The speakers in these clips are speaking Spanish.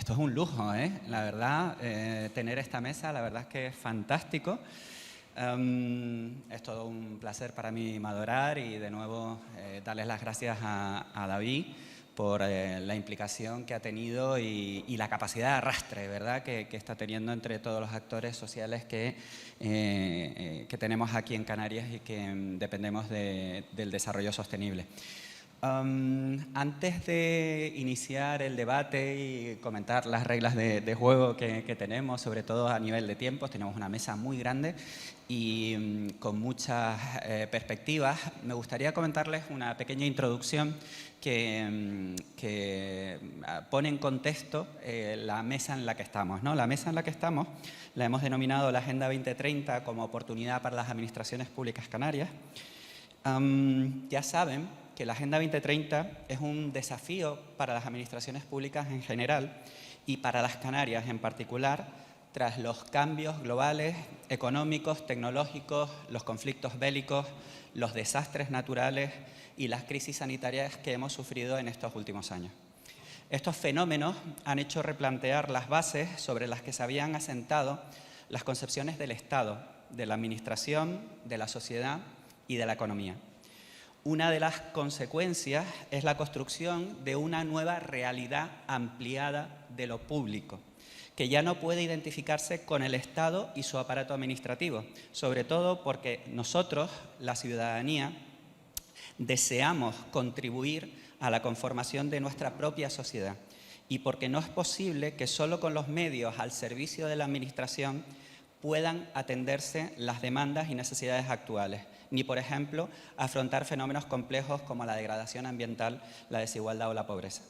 esto es un lujo, la verdad, tener esta mesa, la verdad es que es fantástico. Es todo un placer para mí madurar y de nuevo darles las gracias a David por la implicación que ha tenido y la capacidad de arrastre, ¿verdad?, que está teniendo entre todos los actores sociales que tenemos aquí en Canarias y que dependemos del desarrollo sostenible. Antes de iniciar el debate y comentar las reglas de juego que tenemos, sobre todo a nivel de tiempos, tenemos una mesa muy grande y con muchas perspectivas. Me gustaría comentarles una pequeña introducción que pone en contexto la mesa en la que estamos, ¿no? La mesa en la que estamos la hemos denominado la Agenda 2030 como oportunidad para las administraciones públicas canarias. Ya saben que la Agenda 2030 es un desafío para las administraciones públicas en general y para las Canarias en particular, tras los cambios globales, económicos, tecnológicos, los conflictos bélicos, los desastres naturales y las crisis sanitarias que hemos sufrido en estos últimos años. Estos fenómenos han hecho replantear las bases sobre las que se habían asentado las concepciones del Estado, de la administración, de la sociedad y de la economía. Una de las consecuencias es la construcción de una nueva realidad ampliada de lo público, que ya no puede identificarse con el Estado y su aparato administrativo, sobre todo porque nosotros, la ciudadanía, deseamos contribuir a la conformación de nuestra propia sociedad y porque no es posible que solo con los medios al servicio de la administración puedan atenderse las demandas y necesidades actuales, ni, por ejemplo, afrontar fenómenos complejos como la degradación ambiental, la desigualdad o la pobreza.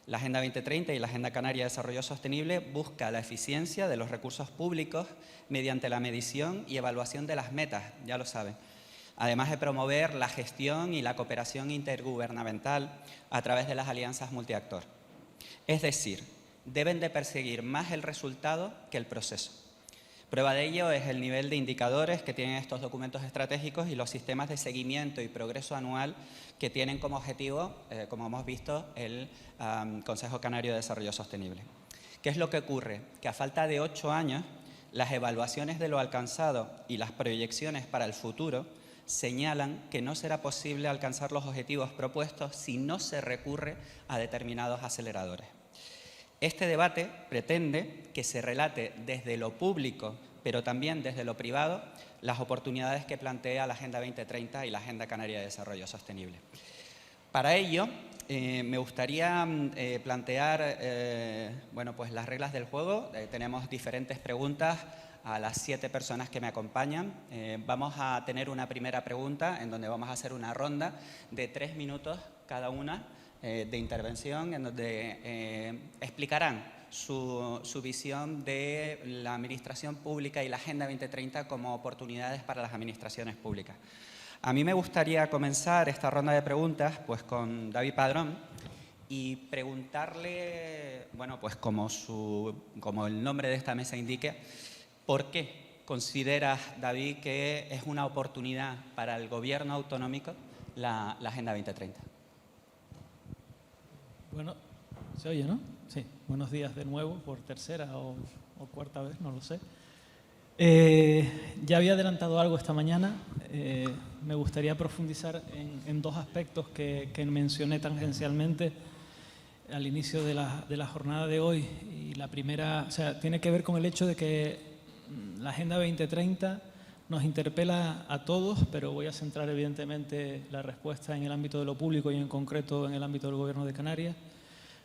La Agenda 2030 y la Agenda Canaria de Desarrollo Sostenible busca la eficiencia de los recursos públicos mediante la medición y evaluación de las metas, ya lo saben, además de promover la gestión y la cooperación intergubernamental a través de las alianzas multiactor. Es decir, deben de perseguir más el resultado que el proceso. Prueba de ello es el nivel de indicadores que tienen estos documentos estratégicos y los sistemas de seguimiento y progreso anual que tienen como objetivo, como hemos visto, el Consejo Canario de Desarrollo Sostenible. ¿Qué es lo que ocurre? Que a falta de 8 años, las evaluaciones de lo alcanzado y las proyecciones para el futuro señalan que no será posible alcanzar los objetivos propuestos si no se recurre a determinados aceleradores. Este debate pretende que se relate desde lo público, pero también desde lo privado, las oportunidades que plantea la Agenda 2030 y la Agenda Canaria de Desarrollo Sostenible. Para ello, me gustaría plantear pues las reglas del juego. Tenemos diferentes preguntas a las 7 personas que me acompañan. Vamos a tener una primera pregunta en donde vamos a hacer una ronda de 3 minutos cada una de intervención, en donde explicarán su visión de la administración pública y la Agenda 2030 como oportunidades para las administraciones públicas. A mí me gustaría comenzar esta ronda de preguntas pues con David Padrón y preguntarle, pues como el nombre de esta mesa indique, ¿por qué consideras, David, que es una oportunidad para el gobierno autonómico la Agenda 2030? Bueno, se oye, ¿no? Sí. Buenos días de nuevo, por tercera o cuarta vez, no lo sé. Ya había adelantado algo esta mañana. Me gustaría profundizar en 2 aspectos que mencioné tangencialmente al inicio de la jornada de hoy. Y la primera, tiene que ver con el hecho de que la Agenda 2030 nos interpela a todos, pero voy a centrar evidentemente la respuesta en el ámbito de lo público y en concreto en el ámbito del Gobierno de Canarias.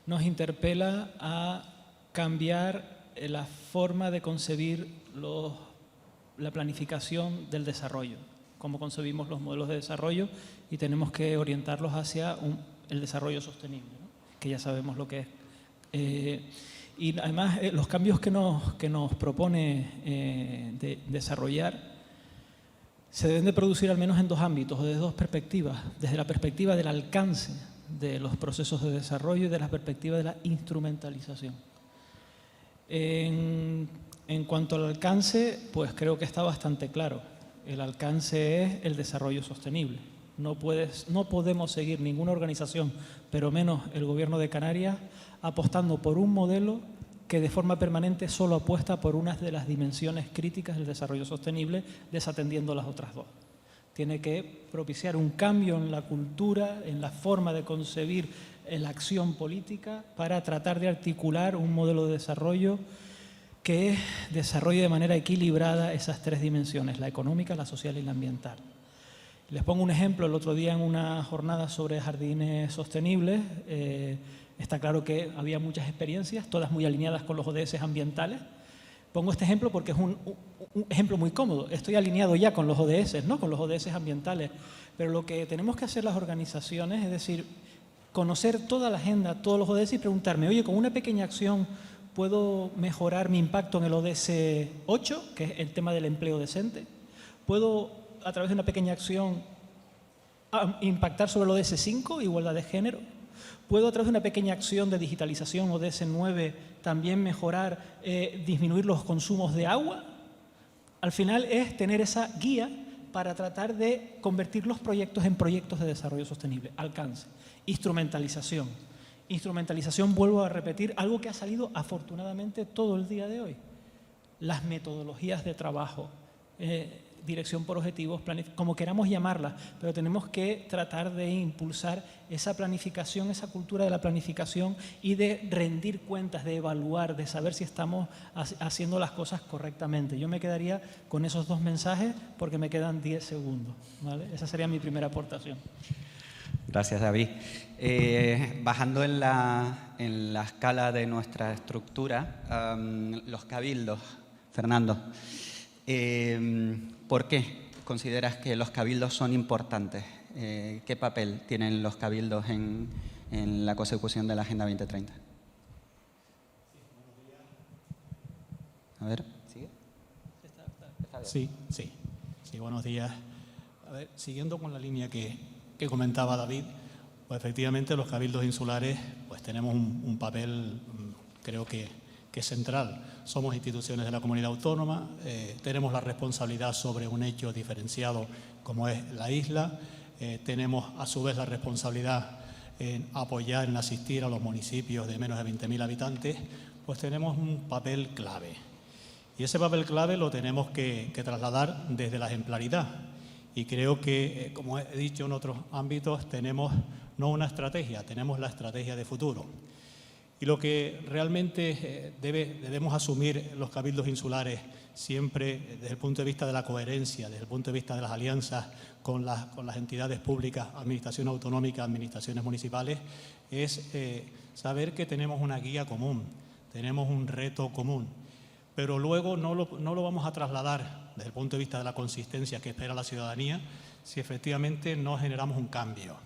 Nos interpela a cambiar la forma de concebir la planificación del desarrollo, cómo concebimos los modelos de desarrollo, y tenemos que orientarlos hacia el desarrollo sostenible, ¿no? Que ya sabemos lo que es. Y además los cambios que nos propone desarrollar se deben de producir al menos en 2 ámbitos, o desde 2 perspectivas. Desde la perspectiva del alcance de los procesos de desarrollo y de la perspectiva de la instrumentalización. En cuanto al alcance, pues creo que está bastante claro. El alcance es el desarrollo sostenible. No podemos seguir ninguna organización, pero menos el Gobierno de Canarias, apostando por un modelo que de forma permanente solo apuesta por una de las dimensiones críticas del desarrollo sostenible, desatendiendo las otras dos. Tiene que propiciar un cambio en la cultura, en la forma de concebir la acción política, para tratar de articular un modelo de desarrollo que desarrolle de manera equilibrada esas tres dimensiones, la económica, la social y la ambiental. Les pongo un ejemplo. El otro día, en una jornada sobre jardines sostenibles, está claro que había muchas experiencias, todas muy alineadas con los ODS ambientales. Pongo este ejemplo porque es un ejemplo muy cómodo. Estoy alineado ya con los ODS, ¿no? Con los ODS ambientales. Pero lo que tenemos que hacer las organizaciones es decir, conocer toda la agenda, todos los ODS y preguntarme, oye, con una pequeña acción ¿puedo mejorar mi impacto en el ODS 8, que es el tema del empleo decente? ¿Puedo, a través de una pequeña acción, impactar sobre el ODS 5, igualdad de género? ¿Puedo, a través de una pequeña acción de digitalización, ODS 9, también mejorar, disminuir los consumos de agua? Al final es tener esa guía para tratar de convertir los proyectos en proyectos de desarrollo sostenible. Alcance. Instrumentalización. Instrumentalización, vuelvo a repetir, algo que ha salido afortunadamente todo el día de hoy. Las metodologías de trabajo, dirección por objetivos, como queramos llamarlas, pero tenemos que tratar de impulsar esa planificación, esa cultura de la planificación y de rendir cuentas, de evaluar, de saber si estamos haciendo las cosas correctamente. Yo me quedaría con esos dos mensajes porque me quedan 10 segundos, ¿vale? Esa sería mi primera aportación. Gracias, David. Bajando en la escala de nuestra estructura, los cabildos, Fernando, ¿por qué consideras que los cabildos son importantes? ¿Qué papel tienen los cabildos en la consecución de la Agenda 2030? A ver, ¿sigue? Sí, buenos días. A ver, siguiendo con la línea que comentaba David, pues efectivamente los cabildos insulares pues tenemos un papel, creo que es central. Somos instituciones de la comunidad autónoma, tenemos la responsabilidad sobre un hecho diferenciado como es la isla, tenemos a su vez la responsabilidad en apoyar, en asistir a los municipios de menos de 20.000 habitantes, pues tenemos un papel clave. Y ese papel clave lo tenemos que trasladar desde la ejemplaridad. Y creo que, como he dicho en otros ámbitos, tenemos no una estrategia, tenemos la estrategia de futuro. Y lo que realmente debemos asumir los cabildos insulares siempre desde el punto de vista de la coherencia, desde el punto de vista de las alianzas con las entidades públicas, administración autonómica, administraciones municipales, es saber que tenemos una guía común, tenemos un reto común, pero luego no lo vamos a trasladar desde el punto de vista de la consistencia que espera la ciudadanía si efectivamente no generamos un cambio,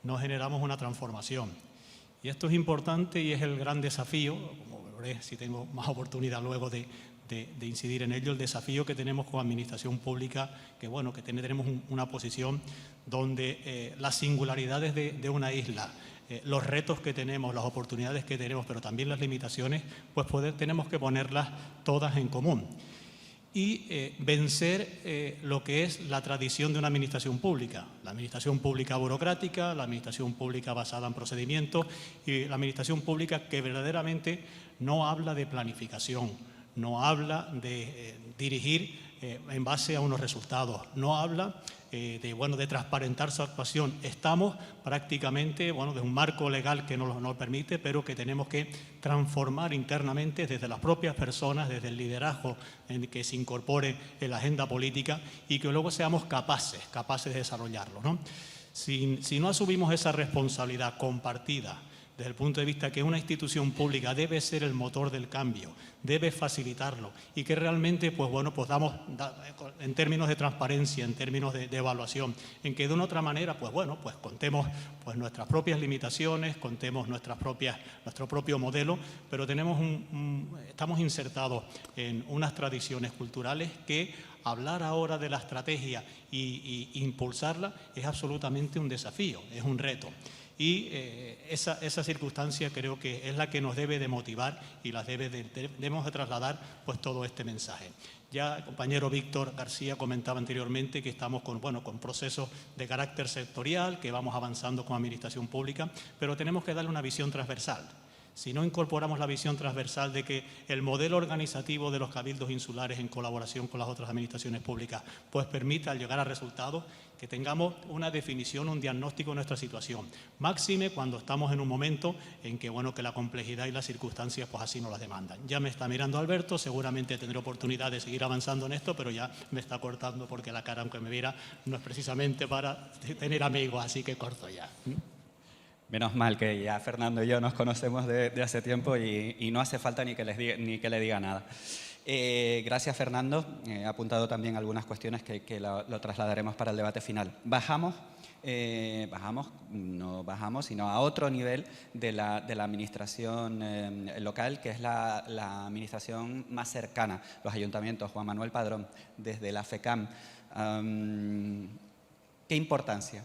no generamos una transformación. Y esto es importante y es el gran desafío, como veré si tengo más oportunidad luego de incidir en ello, el desafío que tenemos como administración pública, que bueno, que tenemos una posición donde las singularidades de una isla, los retos que tenemos, las oportunidades que tenemos, pero también las limitaciones, pues tenemos que ponerlas todas en común. Y vencer lo que es la tradición de una administración pública, la administración pública burocrática, la administración pública basada en procedimientos y la administración pública que verdaderamente no habla de planificación, no habla de dirigir en base a unos resultados, no habla de transparentar su actuación. Estamos prácticamente de un marco legal que nos lo permite, pero que tenemos que transformar internamente desde las propias personas, desde el liderazgo en que se incorpore en la agenda política y que luego seamos capaces de desarrollarlo, ¿no? Si no asumimos esa responsabilidad compartida desde el punto de vista que una institución pública debe ser el motor del cambio, debe facilitarlo y que realmente damos en términos de transparencia, en términos de evaluación, en que de una otra manera contemos nuestras propias limitaciones, contemos nuestro propio modelo, pero estamos insertados en unas tradiciones culturales que hablar ahora de la estrategia e impulsarla es absolutamente un desafío, es un reto. Y esa circunstancia creo que es la que nos debe de motivar y debemos de trasladar todo este mensaje. Ya el compañero Víctor García comentaba anteriormente que estamos con procesos de carácter sectorial, que vamos avanzando con administración pública, pero tenemos que darle una visión transversal. si no incorporamos la visión transversal de que el modelo organizativo de los cabildos insulares en colaboración con las otras administraciones públicas pues permita llegar a resultados, que tengamos una definición, un diagnóstico de nuestra situación. Máxime cuando estamos en un momento en que, bueno, que la complejidad y las circunstancias pues así nos las demandan. Ya me está mirando Alberto, seguramente tendré oportunidad de seguir avanzando en esto, pero ya me está cortando porque la cara, aunque me viera, no es precisamente para tener amigos, así que corto ya. Menos mal que ya Fernando y yo nos conocemos de hace tiempo y no hace falta ni que le diga nada. Gracias, Fernando. He apuntado también algunas cuestiones que lo trasladaremos para el debate final. No bajamos, sino a otro nivel de la administración local, que es la administración más cercana, los ayuntamientos. Juan Manuel Padrón, desde la FECAM. ¿Qué importancia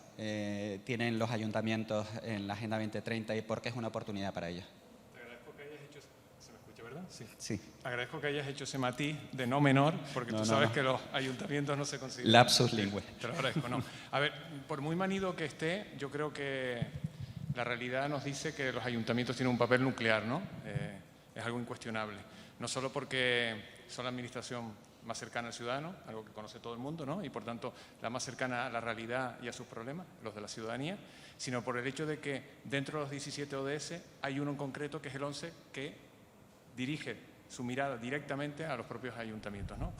tienen los ayuntamientos en la Agenda 2030 y por qué es una oportunidad para ellos? Te agradezco que hayas hecho... ¿Se me escucha, verdad? Sí. Sí. Agradezco que hayas hecho ese matiz de no menor, porque tú sabes que los ayuntamientos no se consideran... Lapsus lingüe. Te lo agradezco, no. A ver, por muy manido que esté, yo creo que la realidad nos dice que los ayuntamientos tienen un papel nuclear, ¿no? Es algo incuestionable. No solo porque son la administración más cercana al ciudadano, algo que conoce todo el mundo, ¿no? Y por tanto la más cercana a la realidad y a sus problemas, los de la ciudadanía, sino por el hecho de que dentro de los 17 ODS hay uno en concreto, que es el 11, que dirige su mirada directamente a los propios ayuntamientos, ¿no?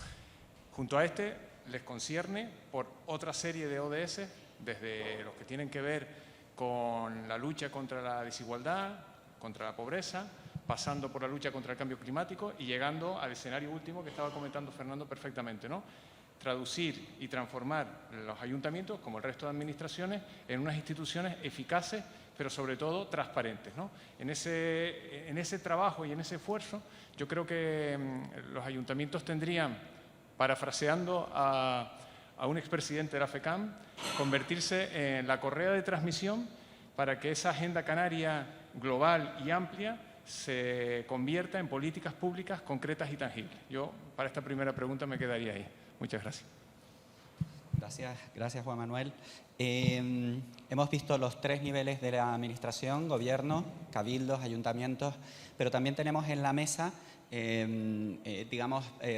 Junto a este les concierne por otra serie de ODS, desde los que tienen que ver con la lucha contra la desigualdad, contra la pobreza, pasando por la lucha contra el cambio climático y llegando al escenario último que estaba comentando Fernando perfectamente, ¿no? Traducir y transformar los ayuntamientos, como el resto de administraciones, en unas instituciones eficaces, pero sobre todo transparentes, ¿no? En ese trabajo y en ese esfuerzo, yo creo que los ayuntamientos tendrían, parafraseando a un expresidente de la FECAM, convertirse en la correa de transmisión para que esa agenda canaria global y amplia se convierta en políticas públicas concretas y tangibles. Yo, para esta primera pregunta, me quedaría ahí. Muchas gracias. Gracias Juan Manuel. Hemos visto los tres niveles de la administración: gobierno, cabildos, ayuntamientos, pero también tenemos en la mesa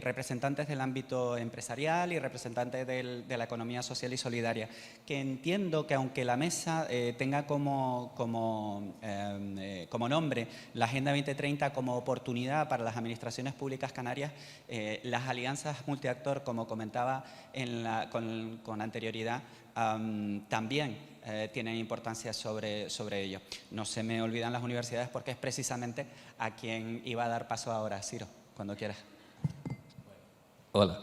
representantes del ámbito empresarial y representantes de la economía social y solidaria, que entiendo que aunque la mesa tenga como nombre la Agenda 2030 como oportunidad para las administraciones públicas canarias, las alianzas multiactor, como comentaba con anterioridad, también tienen importancia sobre ello. No se me olvidan las universidades, porque es precisamente a quien iba a dar paso ahora. Ciro, cuando quieras. Hola.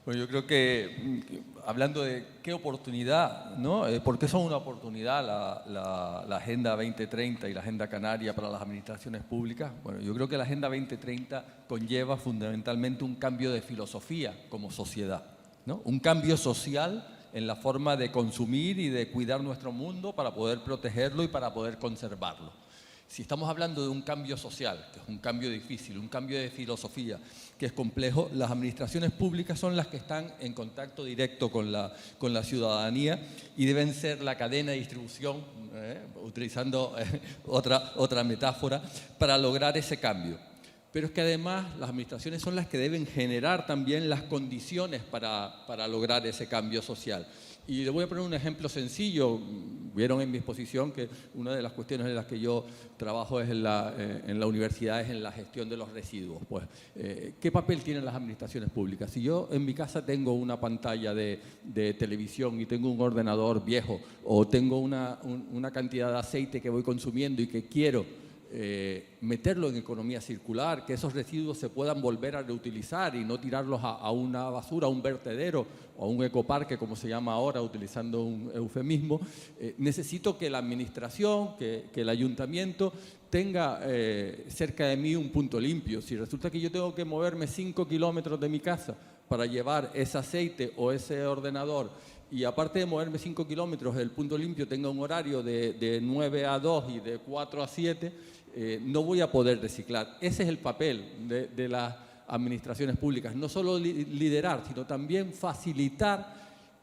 Bueno, yo creo que hablando de qué oportunidad, ¿no? ¿Por qué son una oportunidad la Agenda 2030 y la Agenda Canaria para las administraciones públicas? Bueno, yo creo que la Agenda 2030 conlleva fundamentalmente un cambio de filosofía como sociedad, ¿no? Un cambio social en la forma de consumir y de cuidar nuestro mundo para poder protegerlo y para poder conservarlo. Si estamos hablando de un cambio social, que es un cambio difícil, un cambio de filosofía, que es complejo, las administraciones públicas son las que están en contacto directo con la ciudadanía y deben ser la cadena de distribución, utilizando otra metáfora, para lograr ese cambio. Pero es que además las administraciones son las que deben generar también las condiciones para lograr ese cambio social. Y le voy a poner un ejemplo sencillo. Vieron en mi exposición que una de las cuestiones en las que yo trabajo es en la universidad, es en la gestión de los residuos. Pues, ¿qué papel tienen las administraciones públicas? Si yo en mi casa tengo una pantalla de televisión y tengo un ordenador viejo, o tengo una cantidad de aceite que voy consumiendo y que quiero meterlo en economía circular, que esos residuos se puedan volver a reutilizar y no tirarlos a una basura, a un vertedero o a un ecoparque, como se llama ahora, utilizando un eufemismo, necesito que la administración, que el ayuntamiento tenga cerca de mí un punto limpio. Si resulta que yo tengo que moverme 5 kilómetros de mi casa para llevar ese aceite o ese ordenador, y aparte de moverme 5 kilómetros, el punto limpio tenga un horario de 9 a 2 y de 4 a 7, no voy a poder reciclar. Ese es el papel de las administraciones públicas, no solo liderar, sino también facilitar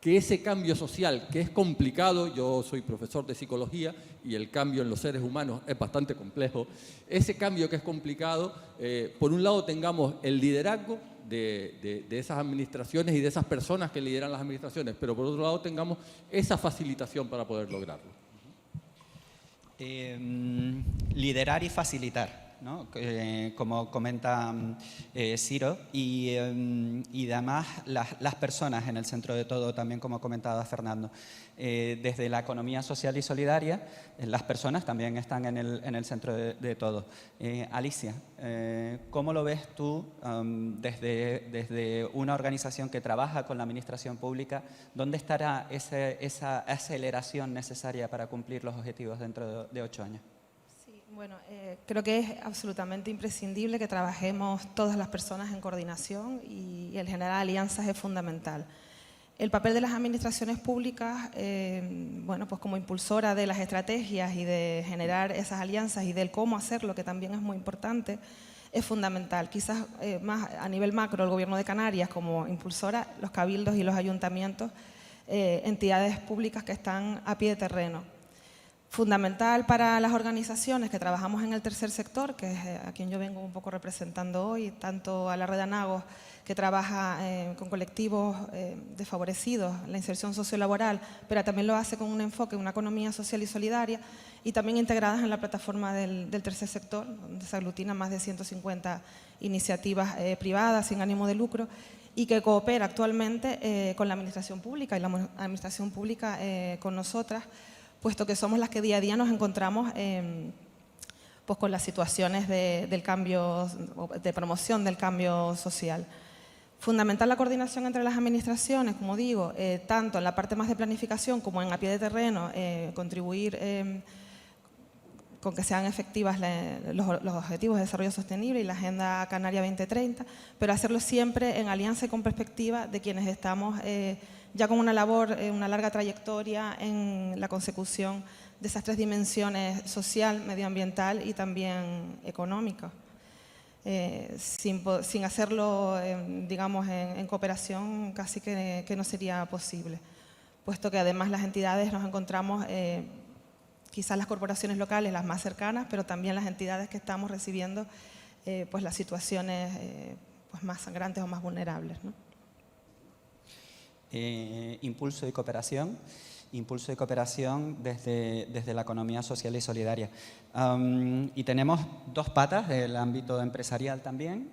que ese cambio social, que es complicado, yo soy profesor de psicología y el cambio en los seres humanos es bastante complejo, ese cambio que es complicado, por un lado tengamos el liderazgo de esas administraciones y de esas personas que lideran las administraciones, pero por otro lado tengamos esa facilitación para poder lograrlo. Liderar y facilitar, ¿no? Como comenta Ciro, y además las personas en el centro de todo, también como comentaba Fernando. Desde la economía social y solidaria, las personas también están en el centro de todo. Alicia, ¿cómo lo ves tú desde una organización que trabaja con la administración pública? ¿Dónde estará esa aceleración necesaria para cumplir los objetivos dentro de 8 años? Bueno, creo que es absolutamente imprescindible que trabajemos todas las personas en coordinación y el generar alianzas es fundamental. El papel de las administraciones públicas, bueno, pues como impulsora de las estrategias y de generar esas alianzas y del cómo hacerlo, que también es muy importante, es fundamental. Quizás más a nivel macro, el Gobierno de Canarias como impulsora, los cabildos y los ayuntamientos, entidades públicas que están a pie de terreno. Fundamental para las organizaciones que trabajamos en el tercer sector, que es a quien yo vengo un poco representando hoy, tanto a la Red Anagos, que trabaja con colectivos desfavorecidos, la inserción sociolaboral, pero también lo hace con un enfoque, una economía social y solidaria, y también integradas en la plataforma del tercer sector, donde se aglutinan más de 150 iniciativas privadas sin ánimo de lucro, y que coopera actualmente con la administración pública y la administración pública con nosotras, puesto que somos las que día a día nos encontramos pues con las situaciones del cambio, de promoción del cambio social. Fundamental la coordinación entre las administraciones, como digo, tanto en la parte más de planificación como en a pie de terreno, contribuir con que sean efectivas los objetivos de desarrollo sostenible y la Agenda Canaria 2030, pero hacerlo siempre en alianza y con perspectiva de quienes estamos ya con una labor, una larga trayectoria en la consecución de esas 3 dimensiones social, medioambiental y también económica. Sin hacerlo, digamos, en cooperación casi que no sería posible, puesto que además las entidades nos encontramos, quizás las corporaciones locales las más cercanas, pero también las entidades que estamos recibiendo pues las situaciones pues más sangrantes o más vulnerables, ¿no? Impulso y cooperación desde la economía social y solidaria. Y tenemos 2 patas del ámbito empresarial también.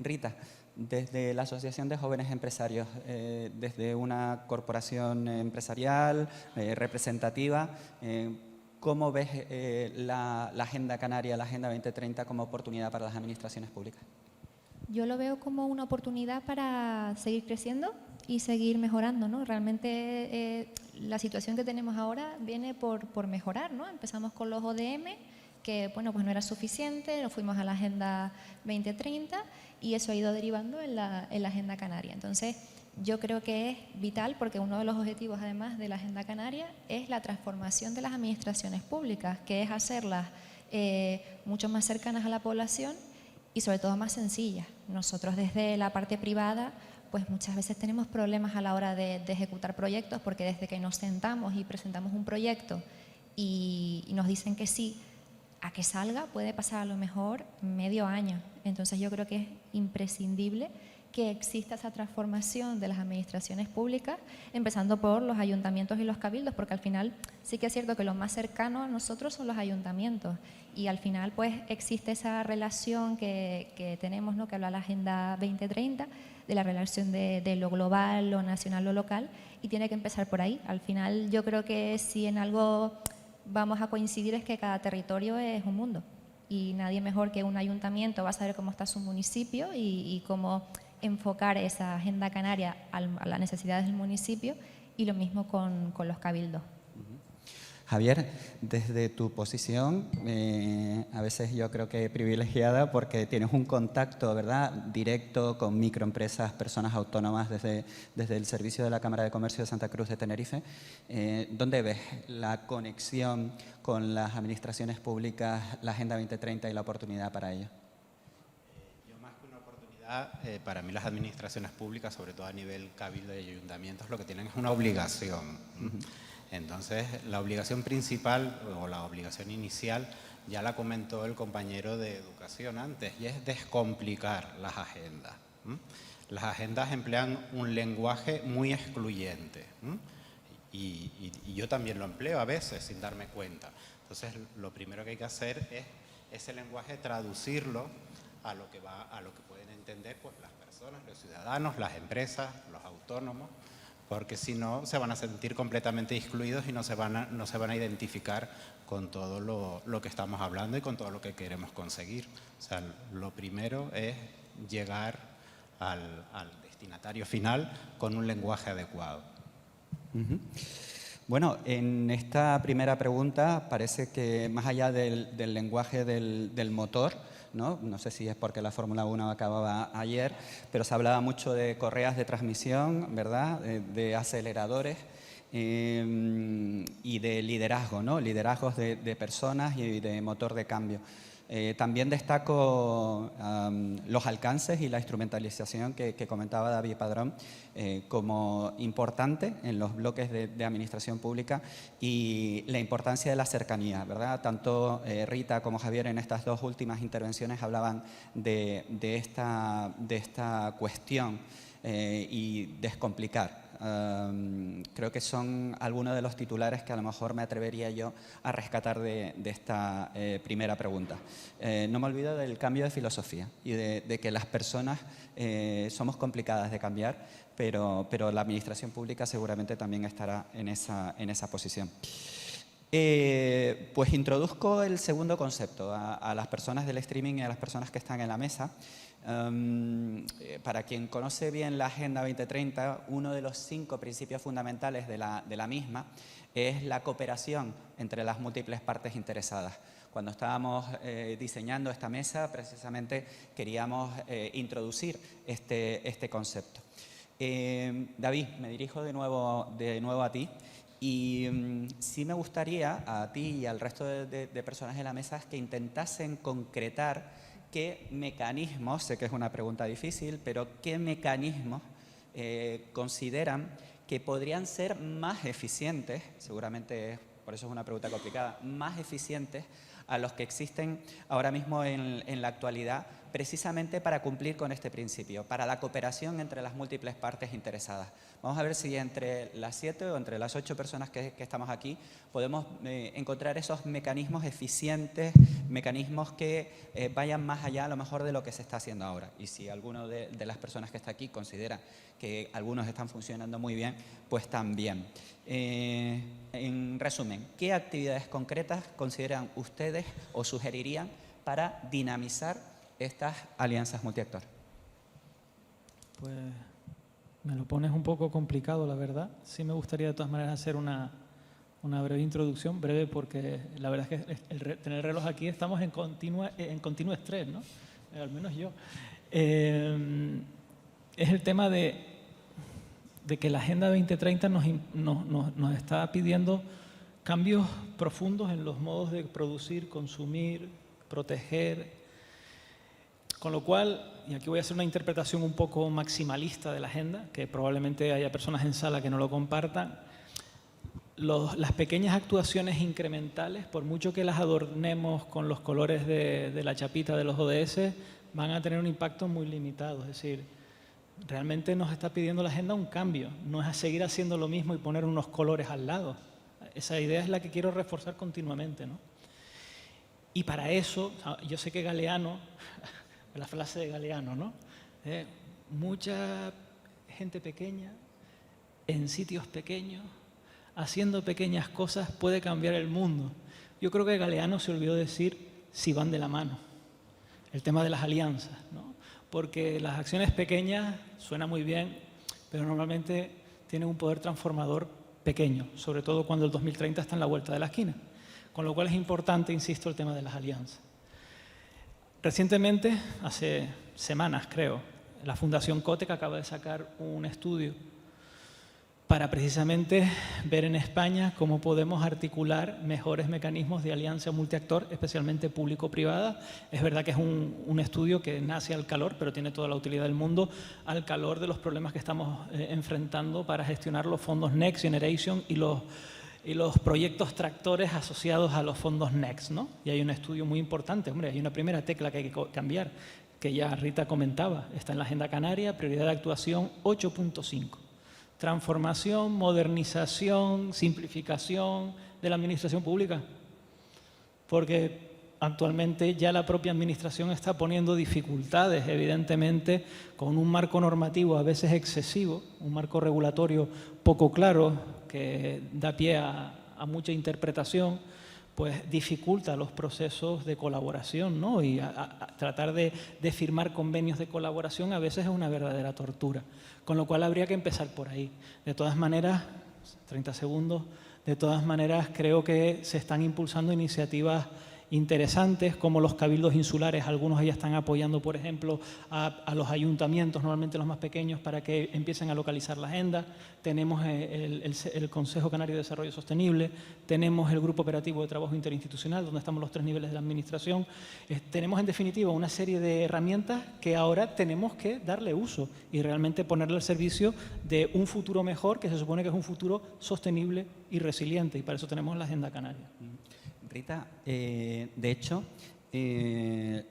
Rita, desde la Asociación de Jóvenes Empresarios, desde una corporación empresarial representativa, ¿cómo ves la Agenda Canaria, la Agenda 2030 como oportunidad para las administraciones públicas? Yo lo veo como una oportunidad para seguir creciendo y seguir mejorando, ¿no? Realmente la situación que tenemos ahora viene por mejorar, ¿no? Empezamos con los ODM, que bueno, pues no era suficiente, nos fuimos a la Agenda 2030 y eso ha ido derivando en la Agenda Canaria. Entonces, yo creo que es vital porque uno de los objetivos, además de la Agenda Canaria, es la transformación de las administraciones públicas, que es hacerlas mucho más cercanas a la población y sobre todo más sencillas. Nosotros desde la parte privada pues muchas veces tenemos problemas a la hora de ejecutar proyectos porque desde que nos sentamos y presentamos un proyecto y nos dicen que sí, a que salga puede pasar a lo mejor medio año. Entonces yo creo que es imprescindible que exista esa transformación de las administraciones públicas, empezando por los ayuntamientos y los cabildos, porque al final sí que es cierto que lo más cercano a nosotros son los ayuntamientos y al final pues existe esa relación que tenemos, ¿no? Que habla la Agenda 2030, de la relación de lo global, lo nacional, lo local, y tiene que empezar por ahí. Al final yo creo que si en algo vamos a coincidir es que cada territorio es un mundo y nadie mejor que un ayuntamiento va a saber cómo está su municipio y cómo enfocar esa Agenda Canaria a las necesidades del municipio y lo mismo con los cabildos. Javier, desde tu posición, a veces yo creo que privilegiada porque tienes un contacto, ¿verdad?, directo con microempresas, personas autónomas desde el servicio de la Cámara de Comercio de Santa Cruz de Tenerife. ¿Dónde ves la conexión con las administraciones públicas, la Agenda 2030 y la oportunidad para ello? Yo más que una oportunidad realidad, para mí las administraciones públicas, sobre todo a nivel cabildo y ayuntamientos, lo que tienen es una obligación. Entonces, la obligación principal o la obligación inicial ya la comentó el compañero de Educación antes, y es descomplicar las agendas. Las agendas emplean un lenguaje muy excluyente, y yo también lo empleo a veces sin darme cuenta. Entonces, lo primero que hay que hacer es ese lenguaje traducirlo a lo que pueden entender pues, las personas, los ciudadanos, las empresas, los autónomos, porque si no se van a sentir completamente excluidos y no se van a identificar con todo lo que estamos hablando y con todo lo que queremos conseguir. O sea, lo primero es llegar al destinatario final con un lenguaje adecuado. Bueno, en esta primera pregunta parece que más allá del lenguaje del motor, ¿no? Sé si es porque la Fórmula 1 acababa ayer, pero se hablaba mucho de correas de transmisión, ¿verdad? De aceleradores y de liderazgo, ¿no? Liderazgos de personas y de motor de cambio. También destaco los alcances y la instrumentalización que comentaba David Padrón como importante en los bloques de administración pública, y la importancia de la cercanía, ¿verdad? Tanto Rita como Javier en estas dos últimas intervenciones hablaban de esta cuestión y descomplicar. Creo que son algunos de los titulares que a lo mejor me atrevería yo a rescatar de esta primera pregunta. No me olvido del cambio de filosofía y de que las personas somos complicadas de cambiar, pero la administración pública seguramente también estará en esa posición. Pues introduzco el segundo concepto a las personas del streaming y a las personas que están en la mesa. Para quien conoce bien la Agenda 2030, uno de los 5 principios fundamentales de la misma es la cooperación entre las múltiples partes interesadas. Cuando estábamos diseñando esta mesa, precisamente queríamos introducir este concepto. David, me dirijo de nuevo a ti. Y sí me gustaría a ti y al resto de personas en la mesa que intentasen concretar qué mecanismos, sé que es una pregunta difícil, pero qué mecanismos consideran que podrían ser más eficientes, seguramente por eso es una pregunta complicada, más eficientes a los que existen ahora mismo en la actualidad, precisamente para cumplir con este principio, para la cooperación entre las múltiples partes interesadas. Vamos a ver si entre las 7 o entre las 8 personas que estamos aquí podemos encontrar esos mecanismos eficientes, mecanismos que vayan más allá a lo mejor de lo que se está haciendo ahora. Y si alguno de las personas que está aquí considera que algunos están funcionando muy bien, pues también. En resumen, ¿qué actividades concretas consideran ustedes o sugerirían para dinamizar estas alianzas multiactor? Pues me lo pones un poco complicado, la verdad. Sí me gustaría de todas maneras hacer una breve introducción, breve porque la verdad es que tener el reloj aquí estamos en continuo estrés, ¿no? Al menos yo. Es el tema de que la Agenda 2030 nos está pidiendo cambios profundos en los modos de producir, consumir, proteger. Con lo cual, y aquí voy a hacer una interpretación un poco maximalista de la agenda, que probablemente haya personas en sala que no lo compartan, las pequeñas actuaciones incrementales, por mucho que las adornemos con los colores de la chapita de los ODS, van a tener un impacto muy limitado. Es decir, realmente nos está pidiendo la agenda un cambio, no es a seguir haciendo lo mismo y poner unos colores al lado. Esa idea es la que quiero reforzar continuamente, ¿no? Y para eso, yo sé que Galeano, la frase de Galeano, ¿no? Mucha gente pequeña, en sitios pequeños, haciendo pequeñas cosas, puede cambiar el mundo. Yo creo que Galeano se olvidó decir si van de la mano, el tema de las alianzas, ¿no? Porque las acciones pequeñas suenan muy bien, pero normalmente tienen un poder transformador pequeño, sobre todo cuando el 2030 está en la vuelta de la esquina. Con lo cual es importante, insisto, el tema de las alianzas. Recientemente, hace semanas creo, la Fundación Cotec acaba de sacar un estudio para precisamente ver en España cómo podemos articular mejores mecanismos de alianza multiactor, especialmente público-privada. Es verdad que es un estudio que nace al calor, pero tiene toda la utilidad del mundo, al calor de los problemas que estamos enfrentando para gestionar los fondos Next Generation y los proyectos tractores asociados a los fondos Next, ¿no? Y hay un estudio muy importante, hombre, hay una primera tecla que hay que cambiar, que ya Rita comentaba, está en la Agenda Canaria, prioridad de actuación 8.5. Transformación, modernización, simplificación de la administración pública. Porque actualmente ya la propia administración está poniendo dificultades, evidentemente, con un marco normativo a veces excesivo, un marco regulatorio poco claro, que da pie a mucha interpretación, pues dificulta los procesos de colaboración, ¿no? Y a tratar de firmar convenios de colaboración a veces es una verdadera tortura. Con lo cual habría que empezar por ahí. De todas maneras, 30 segundos, de todas maneras creo que se están impulsando iniciativas interesantes como los cabildos insulares. Algunos ya están apoyando, por ejemplo, a los ayuntamientos, normalmente los más pequeños, para que empiecen a localizar la agenda. Tenemos el Consejo Canario de Desarrollo Sostenible, tenemos el Grupo Operativo de Trabajo Interinstitucional, donde estamos los 3 niveles de la administración. Tenemos, en definitiva, una serie de herramientas que ahora tenemos que darle uso y realmente ponerle al servicio de un futuro mejor, que se supone que es un futuro sostenible y resiliente, y para eso tenemos la Agenda Canaria. Rita, de hecho,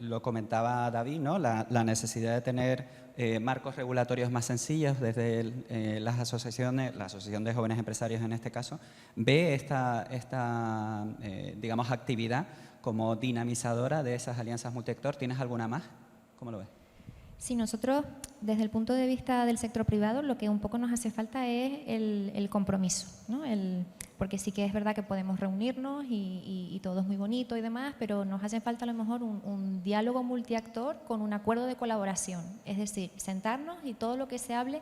lo comentaba David, ¿no? La necesidad de tener marcos regulatorios más sencillos desde las asociaciones, la Asociación de Jóvenes Empresarios en este caso, ve esta digamos, actividad como dinamizadora de esas alianzas multiactor. ¿Tienes alguna más? ¿Cómo lo ves? Sí, nosotros, desde el punto de vista del sector privado, lo que un poco nos hace falta es el compromiso, ¿no? Porque sí que es verdad que podemos reunirnos y todo es muy bonito y demás, pero nos hace falta a lo mejor un diálogo multiactor con un acuerdo de colaboración. Es decir, sentarnos y todo lo que se hable,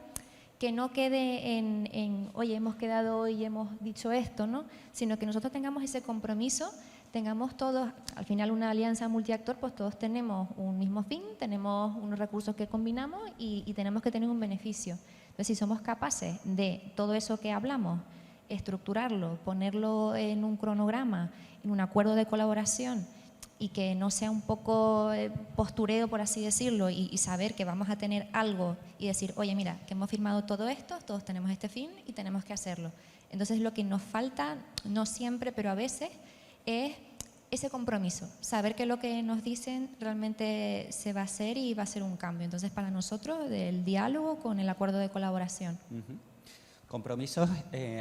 que no quede en oye, hemos quedado hoy y hemos dicho esto, ¿no? Sino que nosotros tengamos ese compromiso, tengamos todos, al final una alianza multiactor, pues todos tenemos un mismo fin, tenemos unos recursos que combinamos y tenemos que tener un beneficio. Entonces, si somos capaces de todo eso que hablamos, estructurarlo, ponerlo en un cronograma, en un acuerdo de colaboración y que no sea un poco postureo, por así decirlo, y saber que vamos a tener algo y decir, oye, mira, que hemos firmado todo esto, todos tenemos este fin y tenemos que hacerlo. Entonces, lo que nos falta, no siempre, pero a veces, es ese compromiso, saber que lo que nos dicen realmente se va a hacer y va a ser un cambio. Entonces, para nosotros, el diálogo con el acuerdo de colaboración. Compromisos,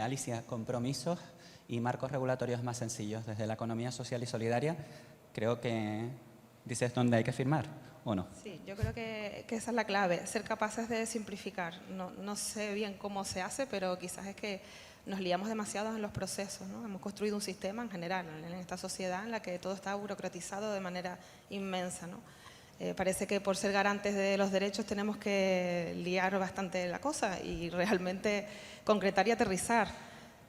Alicia, compromisos y marcos regulatorios más sencillos desde la economía social y solidaria. Creo que dices dónde hay que firmar, ¿o no? Sí, yo creo que esa es la clave, ser capaces de simplificar. No sé bien cómo se hace, pero quizás es que nos liamos demasiado en los procesos, ¿no? Hemos construido un sistema en general, en esta sociedad en la que todo está burocratizado de manera inmensa, ¿no? Parece que por ser garantes de los derechos tenemos que liar bastante la cosa y realmente concretar y aterrizar.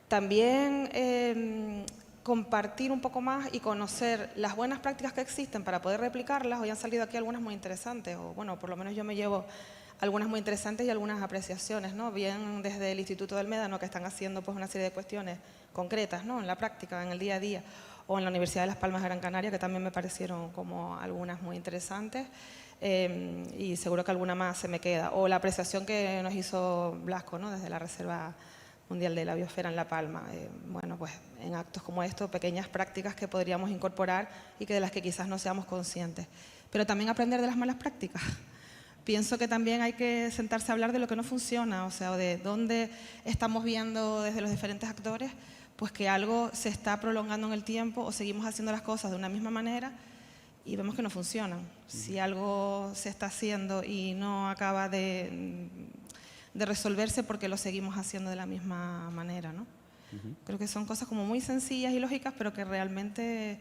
También compartir un poco más y conocer las buenas prácticas que existen para poder replicarlas. Hoy han salido aquí algunas muy interesantes, o bueno, por lo menos yo me llevo algunas muy interesantes y algunas apreciaciones, ¿no? Bien desde el Instituto del Médano, que están haciendo pues una serie de cuestiones concretas, ¿no? En la práctica, en el día a día, o en la Universidad de Las Palmas de Gran Canaria, que también me parecieron como algunas muy interesantes, y seguro que alguna más se me queda. O la apreciación que nos hizo Blasco, ¿no? Desde la Reserva Mundial de la Biosfera en La Palma. Bueno, pues en actos como estos, pequeñas prácticas que podríamos incorporar y que de las que quizás no seamos conscientes. Pero también aprender de las malas prácticas. Pienso que también hay que sentarse a hablar de lo que no funciona, o sea, de dónde estamos viendo desde los diferentes actores pues que algo se está prolongando en el tiempo o seguimos haciendo las cosas de una misma manera y vemos que no funcionan. Si algo se está haciendo y no acaba de resolverse porque lo seguimos haciendo de la misma manera, ¿no? Creo que son cosas como muy sencillas y lógicas, pero que realmente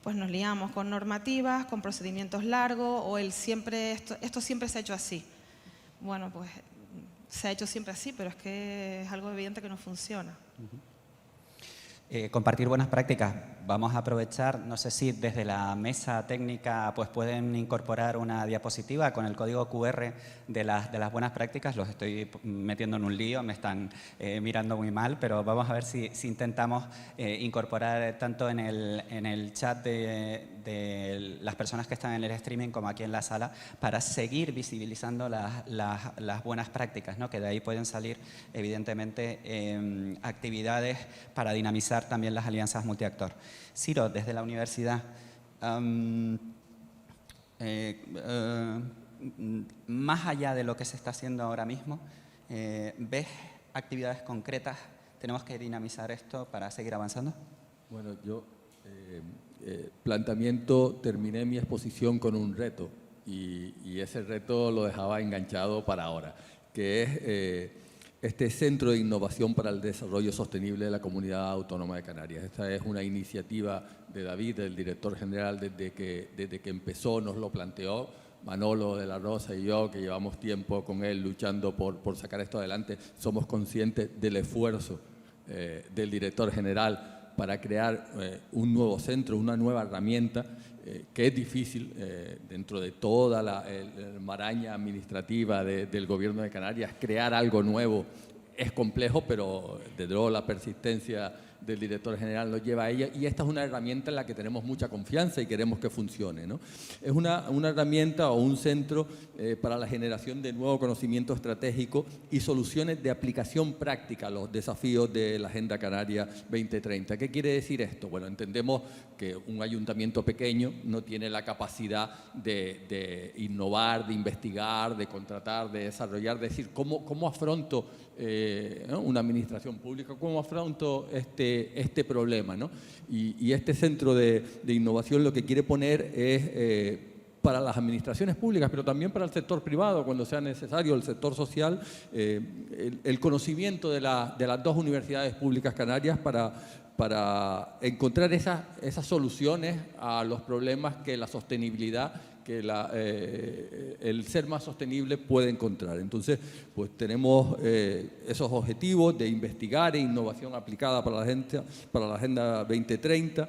pues nos liamos con normativas, con procedimientos largos, o esto siempre se ha hecho así. Bueno, pues se ha hecho siempre así, pero es que es algo evidente que no funciona. Compartir buenas prácticas, vamos a aprovechar, no sé si desde la mesa técnica pues pueden incorporar una diapositiva con el código QR de las buenas prácticas. Los estoy metiendo en un lío, me están mirando muy mal, pero vamos a ver si intentamos incorporar tanto en el chat de las personas que están en el streaming como aquí en la sala para seguir visibilizando las buenas prácticas, ¿no? Que de ahí pueden salir evidentemente actividades para dinamizar también las alianzas multiactor. Ciro, desde la universidad, más allá de lo que se está haciendo ahora mismo, ¿ves actividades concretas? ¿Tenemos que dinamizar esto para seguir avanzando? Bueno, yo terminé mi exposición con un reto y ese reto lo dejaba enganchado para ahora, que es este Centro de Innovación para el Desarrollo Sostenible de la Comunidad Autónoma de Canarias. Esta es una iniciativa de David, el director general, desde que empezó nos lo planteó. Manolo de la Rosa y yo, que llevamos tiempo con él luchando por sacar esto adelante, somos conscientes del esfuerzo del director general para crear un nuevo centro, una nueva herramienta, que es difícil dentro de toda la maraña administrativa del Gobierno de Canarias. Crear algo nuevo es complejo, pero desde luego la persistencia del director general nos lleva a ella, y esta es una herramienta en la que tenemos mucha confianza y queremos que funcione, ¿no? Es una herramienta o un centro para la generación de nuevo conocimiento estratégico y soluciones de aplicación práctica a los desafíos de la Agenda Canaria 2030. ¿Qué quiere decir esto? Bueno, entendemos que un ayuntamiento pequeño no tiene la capacidad de innovar, de investigar, de contratar, de desarrollar, de decir, ¿cómo afronto ¿no? una administración pública? ¿Cómo afronto este problema, ¿no? Y este centro de innovación lo que quiere poner es para las administraciones públicas, pero también para el sector privado, cuando sea necesario, el sector social, el conocimiento de las dos universidades públicas canarias para encontrar esas soluciones a los problemas que la sostenibilidad, que el ser más sostenible puede encontrar. Entonces, pues tenemos esos objetivos de investigar e innovación aplicada para la Agenda 2030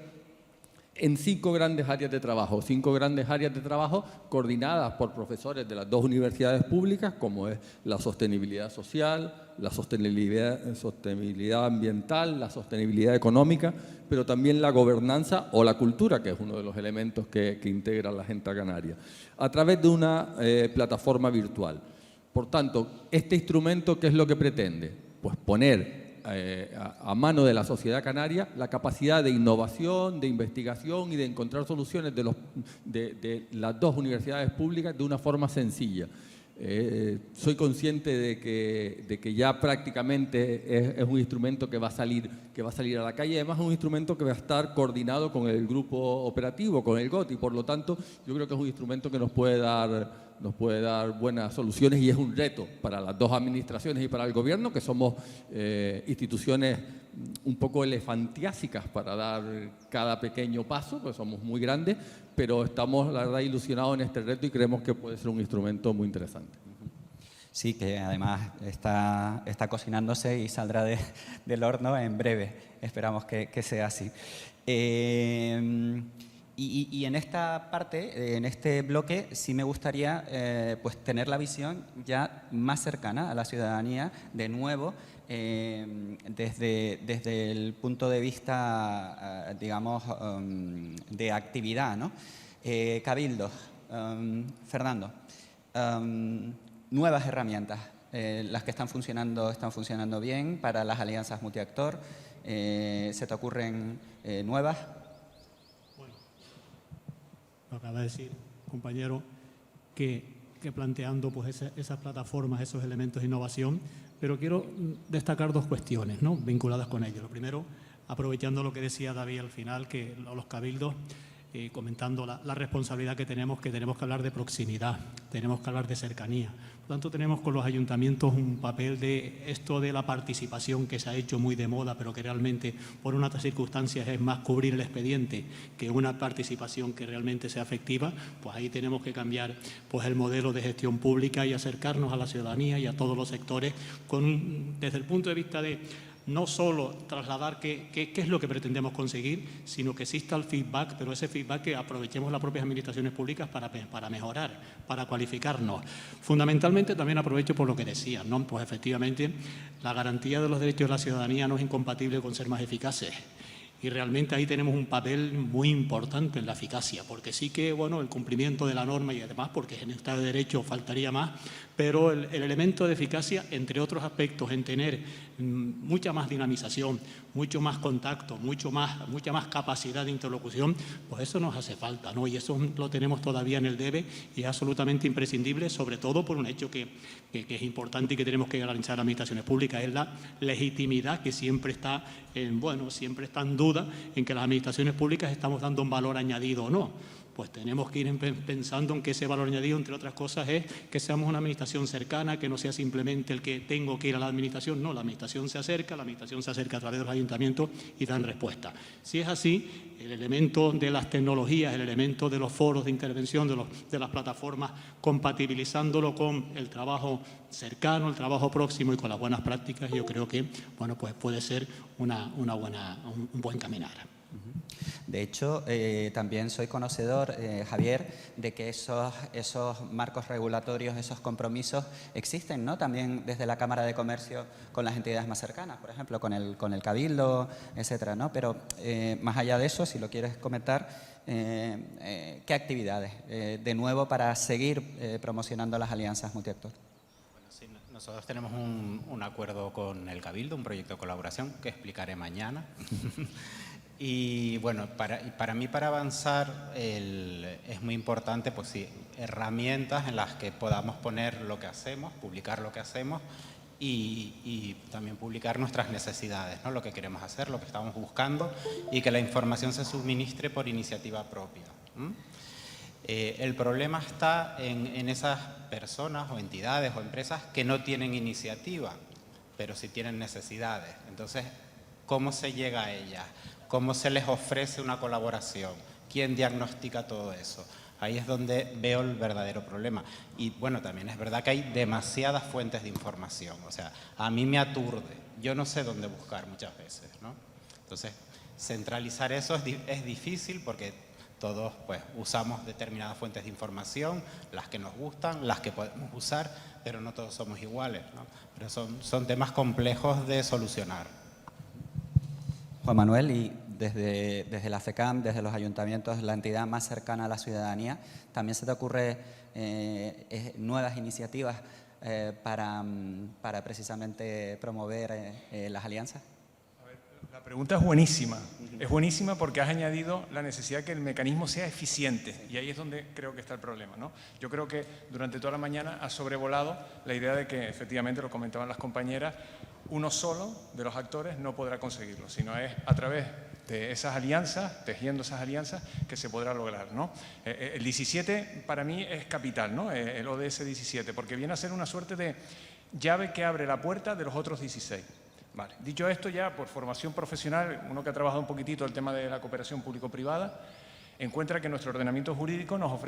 en 5 grandes áreas de trabajo. 5 grandes áreas de trabajo coordinadas por profesores de las dos universidades públicas, como es la sostenibilidad social, la sostenibilidad ambiental, la sostenibilidad económica, pero también la gobernanza o la cultura, que es uno de los elementos que integra la Agenda Canaria, a través de una plataforma virtual. Por tanto, este instrumento, ¿qué es lo que pretende? Pues poner a mano de la sociedad canaria la capacidad de innovación, de investigación y de encontrar soluciones de las dos universidades públicas de una forma sencilla. Soy consciente de que ya prácticamente es un instrumento que va a salir a la calle. Además, es un instrumento que va a estar coordinado con el grupo operativo, con el GOT, y por lo tanto yo creo que es un instrumento que nos puede dar buenas soluciones, y es un reto para las dos administraciones y para el Gobierno, que somos instituciones un poco elefantiásicas para dar cada pequeño paso, pues somos muy grandes, pero estamos, la verdad, ilusionados en este reto y creemos que puede ser un instrumento muy interesante. Sí, que además está cocinándose y saldrá del horno en breve. Esperamos que sea así. Y en esta parte, en este bloque, sí me gustaría pues tener la visión ya más cercana a la ciudadanía, de nuevo, desde el punto de vista, digamos, de actividad, ¿no? Cabildos, Fernando, nuevas herramientas, las que están funcionando bien para las alianzas multiactor. ¿Se te ocurren nuevas? Bueno, lo acaba de decir, compañero, que planteando pues esas plataformas, esos elementos de innovación, pero quiero destacar 2 cuestiones, ¿no?, vinculadas con ello. Lo primero, aprovechando lo que decía David al final, que los cabildos, comentando la responsabilidad que tenemos que hablar de proximidad, tenemos que hablar de cercanía. Por tanto, tenemos con los ayuntamientos un papel de esto de la participación, que se ha hecho muy de moda, pero que realmente por unas circunstancias es más cubrir el expediente que una participación que realmente sea efectiva. Pues ahí tenemos que cambiar pues el modelo de gestión pública y acercarnos a la ciudadanía y a todos los sectores desde el punto de vista de no solo trasladar qué es lo que pretendemos conseguir, sino que exista el feedback, pero ese feedback que aprovechemos las propias administraciones públicas para mejorar, para cualificarnos. Fundamentalmente también aprovecho por lo que decía, ¿no? Pues efectivamente la garantía de los derechos de la ciudadanía no es incompatible con ser más eficaces. Y realmente ahí tenemos un papel muy importante en la eficacia, porque sí que, bueno, el cumplimiento de la norma y además porque en Estado de Derecho faltaría más, pero el elemento de eficacia, entre otros aspectos, en tener mucha más dinamización, mucho más contacto, mucha más capacidad de interlocución, pues eso nos hace falta, ¿no? Y eso lo tenemos todavía en el debe y es absolutamente imprescindible, sobre todo por un hecho que es importante y que tenemos que garantizar las administraciones públicas, es la legitimidad que siempre está siempre está en duda en que las administraciones públicas estamos dando un valor añadido o no. Pues tenemos que ir pensando en que ese valor añadido, entre otras cosas, es que seamos una administración cercana, que no sea simplemente el que tengo que ir a la administración. No, la administración se acerca a través de los ayuntamientos y dan respuesta. Si es así, el elemento de las tecnologías, el elemento de los foros de intervención, de las plataformas, compatibilizándolo con el trabajo cercano, el trabajo próximo y con las buenas prácticas, yo creo que pues puede ser un buen caminar. De hecho, también soy conocedor, Javier, de que esos marcos regulatorios, esos compromisos existen, ¿no? También desde la Cámara de Comercio con las entidades más cercanas, por ejemplo, con el Cabildo, etcétera, ¿no? Pero más allá de eso, si lo quieres comentar, ¿qué actividades, de nuevo, para seguir promocionando las alianzas multiactor? Bueno, sí, nosotros tenemos un acuerdo con el Cabildo, un proyecto de colaboración que explicaré mañana. Y bueno, para mí, para avanzar, es muy importante, pues sí, herramientas en las que podamos poner lo que hacemos, publicar lo que hacemos y también publicar nuestras necesidades, ¿no? Lo que queremos hacer, lo que estamos buscando y que la información se suministre por iniciativa propia. El problema está en esas personas o entidades o empresas que no tienen iniciativa, pero sí tienen necesidades. Entonces, ¿cómo se llega a ellas? ¿Cómo se les ofrece una colaboración? ¿Quién diagnostica todo eso? Ahí es donde veo el verdadero problema. Y bueno, también es verdad que hay demasiadas fuentes de información. O sea, a mí me aturde. Yo no sé dónde buscar muchas veces, ¿no? Entonces, centralizar eso es difícil porque todos pues usamos determinadas fuentes de información, las que nos gustan, las que podemos usar, pero no todos somos iguales, ¿no? Pero son temas complejos de solucionar. Juan Manuel, y desde la FECAM, desde los ayuntamientos, la entidad más cercana a la ciudadanía, ¿también se te ocurre nuevas iniciativas para precisamente promover las alianzas? A ver, la pregunta es buenísima. Es buenísima porque has añadido la necesidad de que el mecanismo sea eficiente y ahí es donde creo que está el problema, ¿no? Yo creo que durante toda la mañana has sobrevolado la idea de que, efectivamente, lo comentaban las compañeras, uno solo de los actores no podrá conseguirlo, sino es a través de esas alianzas, tejiendo esas alianzas, que se podrá lograr, ¿no? El 17 para mí es capital, ¿no? El ODS 17, porque viene a ser una suerte de llave que abre la puerta de los otros 16. Vale. Dicho esto, ya por formación profesional, uno que ha trabajado un poquitito el tema de la cooperación público-privada, encuentra que nuestro ordenamiento jurídico nos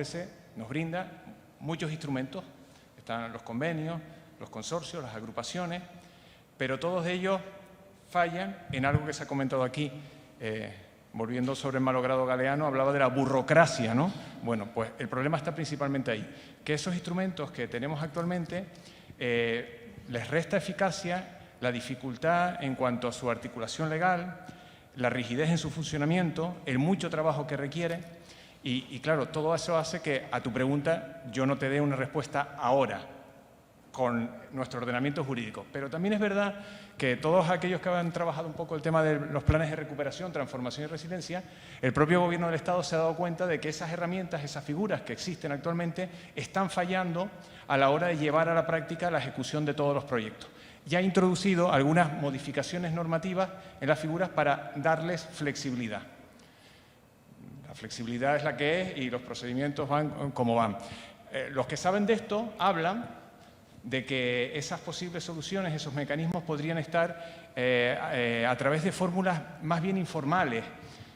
brinda muchos instrumentos. Están los convenios, los consorcios, las agrupaciones, pero todos ellos fallan en algo que se ha comentado aquí. Volviendo sobre el malogrado Galeano, hablaba de la burocracia, ¿no? Bueno, pues el problema está principalmente ahí, que esos instrumentos que tenemos actualmente les resta eficacia, la dificultad en cuanto a su articulación legal, la rigidez en su funcionamiento, el mucho trabajo que requiere y claro, todo eso hace que a tu pregunta yo no te dé una respuesta ahora, con nuestro ordenamiento jurídico. Pero también es verdad que todos aquellos que han trabajado un poco el tema de los planes de recuperación, transformación y resiliencia, el propio Gobierno del Estado se ha dado cuenta de que esas herramientas, esas figuras que existen actualmente, están fallando a la hora de llevar a la práctica la ejecución de todos los proyectos. Ya ha introducido algunas modificaciones normativas en las figuras para darles flexibilidad. La flexibilidad es la que es y los procedimientos van como van. Los que saben de esto hablan de que esas posibles soluciones, esos mecanismos podrían estar a través de fórmulas más bien informales.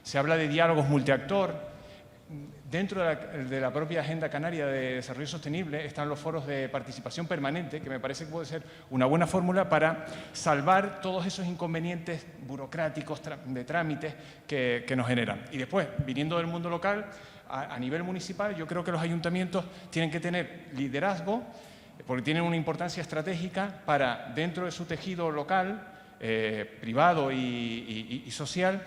Se habla de diálogos multiactor, Dentro de la propia Agenda Canaria de Desarrollo Sostenible están los foros de participación permanente, que me parece que puede ser una buena fórmula para salvar todos esos inconvenientes burocráticos de trámites que nos generan. Y después, viniendo del mundo local, a nivel municipal, yo creo que los ayuntamientos tienen que tener liderazgo, porque tienen una importancia estratégica para, dentro de su tejido local, privado y social,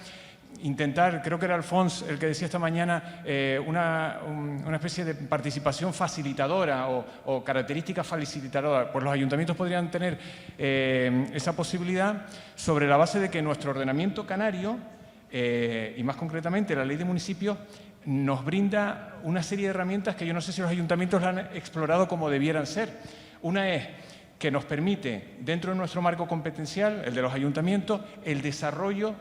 intentar, creo que era Alfons el que decía esta mañana, una especie de participación facilitadora o característica facilitadora. Pues los ayuntamientos podrían tener esa posibilidad sobre la base de que nuestro ordenamiento canario, y más concretamente la Ley de Municipios, nos brinda una serie de herramientas que yo no sé si los ayuntamientos la han explorado como debieran ser. Una es que nos permite, dentro de nuestro marco competencial, el de los ayuntamientos, el desarrollo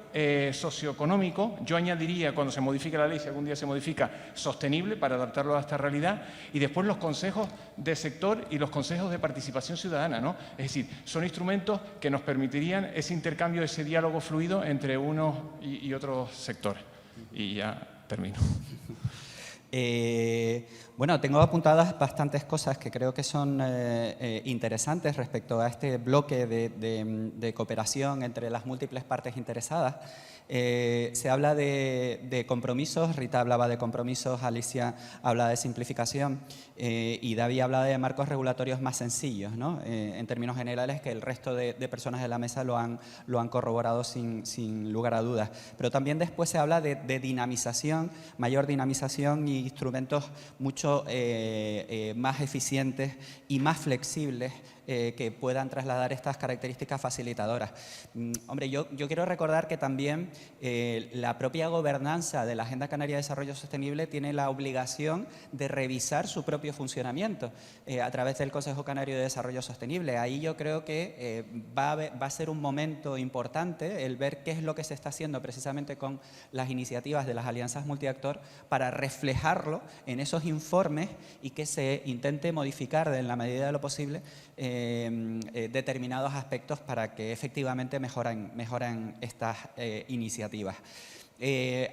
socioeconómico. Yo añadiría, cuando se modifique la ley, si algún día se modifica, sostenible, para adaptarlo a esta realidad, y después los consejos de sector y los consejos de participación ciudadana, ¿no? Es decir, son instrumentos que nos permitirían ese intercambio, ese diálogo fluido entre unos y otros sectores. Y ya termino. Bueno, tengo apuntadas bastantes cosas que creo que son interesantes respecto a este bloque de cooperación entre las múltiples partes interesadas. Se habla de compromisos, Rita hablaba de compromisos, Alicia habla de simplificación y David habla de marcos regulatorios más sencillos, ¿no? En términos generales, que el resto de personas de la mesa lo han corroborado sin lugar a dudas. Pero también después se habla de dinamización, mayor dinamización y instrumentos mucho más eficientes y más flexibles que puedan trasladar estas características facilitadoras. Hombre, yo quiero recordar que también la propia gobernanza de la Agenda Canaria de Desarrollo Sostenible tiene la obligación de revisar su propio funcionamiento a través del Consejo Canario de Desarrollo Sostenible. Ahí yo creo que va a ser un momento importante el ver qué es lo que se está haciendo precisamente con las iniciativas de las alianzas multiactor para reflejarlo en esos informes y que se intente modificar en la medida de lo posible determinados aspectos para que efectivamente mejoran estas iniciativas.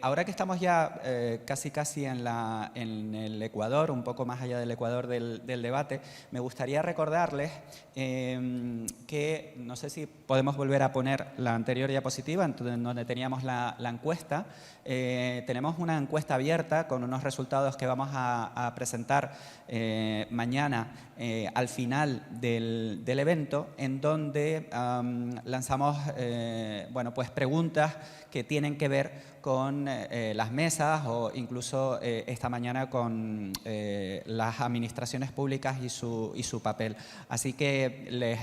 Ahora que estamos ya casi en el Ecuador, un poco más allá del Ecuador del debate, me gustaría recordarles que, no sé si podemos volver a poner la anterior diapositiva, donde teníamos la encuesta. Tenemos una encuesta abierta con unos resultados que vamos a presentar mañana al final del evento, en donde lanzamos bueno, pues preguntas que tienen que ver con las mesas o incluso esta mañana con las administraciones públicas y su papel. Así que les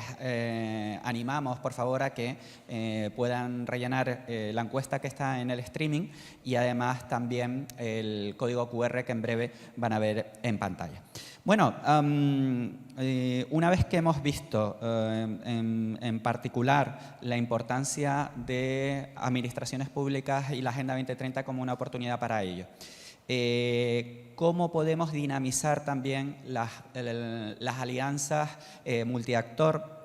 animamos, por favor, a que puedan rellenar la encuesta que está en el streaming y además también el código QR que en breve van a ver en pantalla. Bueno, una vez que hemos visto en particular la importancia de administraciones públicas y la Agenda 2030 como una oportunidad para ello, ¿cómo podemos dinamizar también las alianzas multiactor?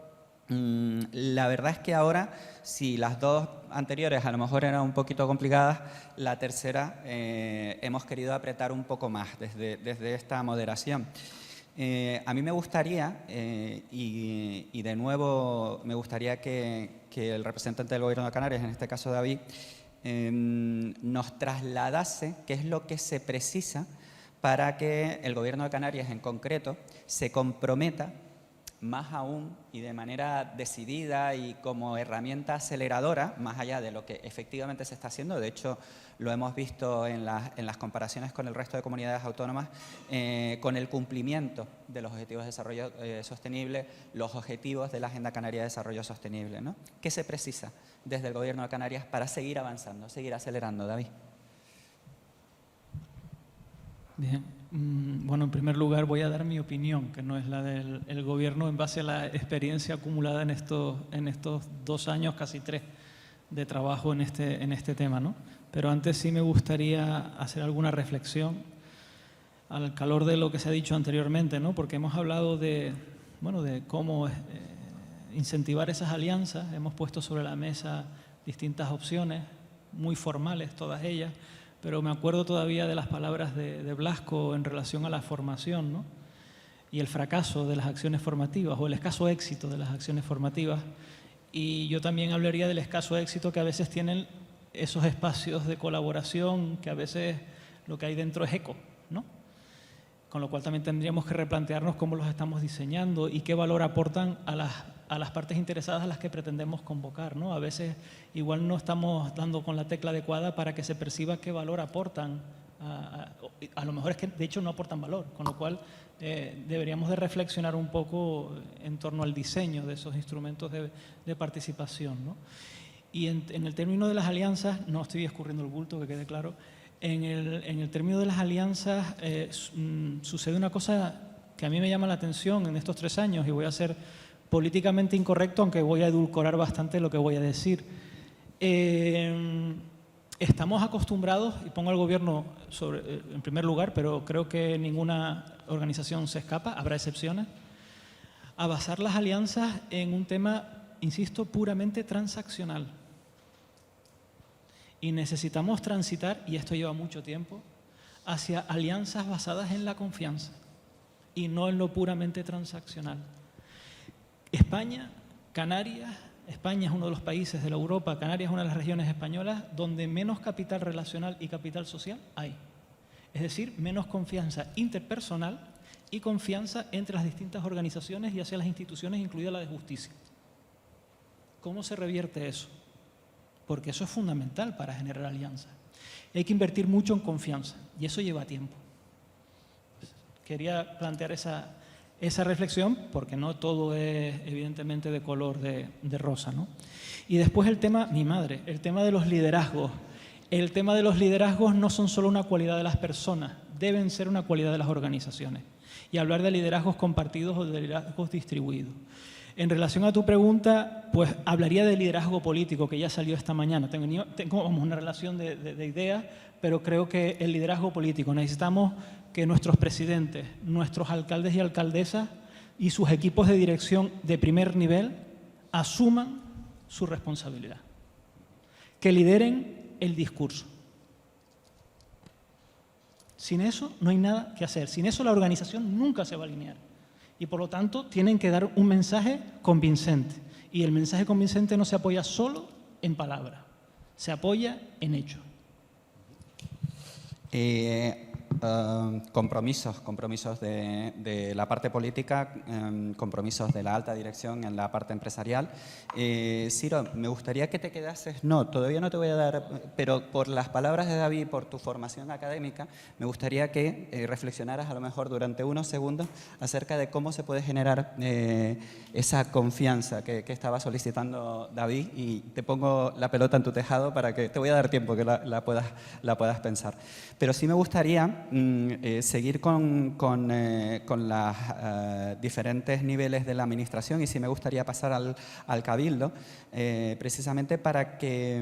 La verdad es que ahora, si las dos anteriores a lo mejor eran un poquito complicadas, la tercera hemos querido apretar un poco más desde esta moderación. A mí me gustaría, y de nuevo me gustaría que el representante del Gobierno de Canarias, en este caso David, nos trasladase qué es lo que se precisa para que el Gobierno de Canarias en concreto se comprometa más aún y de manera decidida y como herramienta aceleradora, más allá de lo que efectivamente se está haciendo. De hecho, lo hemos visto en las comparaciones con el resto de comunidades autónomas, con el cumplimiento de los Objetivos de Desarrollo Sostenible, los objetivos de la Agenda Canaria de Desarrollo Sostenible, ¿no? ¿Qué se precisa desde el Gobierno de Canarias para seguir avanzando, seguir acelerando, David? Bien. Bueno, en primer lugar voy a dar mi opinión, que no es la del Gobierno, en base a la experiencia acumulada en estos 2 años, casi 3, de trabajo en este tema, ¿no? Pero antes sí me gustaría hacer alguna reflexión al calor de lo que se ha dicho anteriormente, ¿no? Porque hemos hablado de cómo incentivar esas alianzas, hemos puesto sobre la mesa distintas opciones, muy formales todas ellas, pero me acuerdo todavía de las palabras de Blasco en relación a la formación, ¿no? Y el fracaso de las acciones formativas o el escaso éxito de las acciones formativas. Y yo también hablaría del escaso éxito que a veces tienen esos espacios de colaboración, que a veces lo que hay dentro es eco, ¿no? Con lo cual también tendríamos que replantearnos cómo los estamos diseñando y qué valor aportan a las partes interesadas a las que pretendemos convocar, ¿no? A veces igual no estamos dando con la tecla adecuada para que se perciba qué valor aportan. A lo mejor es que de hecho no aportan valor, con lo cual deberíamos de reflexionar un poco en torno al diseño de esos instrumentos de participación, ¿no? Y en el término de las alianzas, no estoy escurriendo el bulto, que quede claro, en el término de las alianzas sucede una cosa que a mí me llama la atención en estos 3 años y voy a ser políticamente incorrecto, aunque voy a edulcorar bastante lo que voy a decir. Estamos acostumbrados, y pongo al gobierno en primer lugar, pero creo que ninguna organización se escapa, habrá excepciones, a basar las alianzas en un tema, insisto, puramente transaccional. Y necesitamos transitar, y esto lleva mucho tiempo, hacia alianzas basadas en la confianza y no en lo puramente transaccional. España, Canarias, España es uno de los países de la Europa, Canarias es una de las regiones españolas donde menos capital relacional y capital social hay. Es decir, menos confianza interpersonal y confianza entre las distintas organizaciones y hacia las instituciones, incluida la de justicia. ¿Cómo se revierte eso? Porque eso es fundamental para generar alianzas. Hay que invertir mucho en confianza y eso lleva tiempo. Quería plantear esa reflexión porque no todo es evidentemente de color de rosa, ¿no? Y después el tema, mi madre, el tema de los liderazgos. El tema de los liderazgos no son solo una cualidad de las personas, deben ser una cualidad de las organizaciones. Y hablar de liderazgos compartidos o de liderazgos distribuidos. En relación a tu pregunta, pues hablaría de liderazgo político, que ya salió esta mañana. Tengo una relación de ideas, pero creo que el liderazgo político, necesitamos que nuestros presidentes, nuestros alcaldes y alcaldesas y sus equipos de dirección de primer nivel asuman su responsabilidad, que lideren el discurso. Sin eso no hay nada que hacer, sin eso la organización nunca se va a alinear. Y por lo tanto tienen que dar un mensaje convincente. Y el mensaje convincente no se apoya solo en palabras, se apoya en hechos. Compromisos de la parte política, compromisos de la alta dirección en la parte empresarial. Ciro, me gustaría que te quedases, no, todavía no te voy a dar, pero por las palabras de David, por tu formación académica, me gustaría que reflexionaras a lo mejor durante unos segundos acerca de cómo se puede generar esa confianza que estaba solicitando David, y te pongo la pelota en tu tejado para que te voy a dar tiempo que la puedas pensar. Pero sí me gustaría seguir con los diferentes niveles de la administración, y sí me gustaría pasar al Cabildo, precisamente para que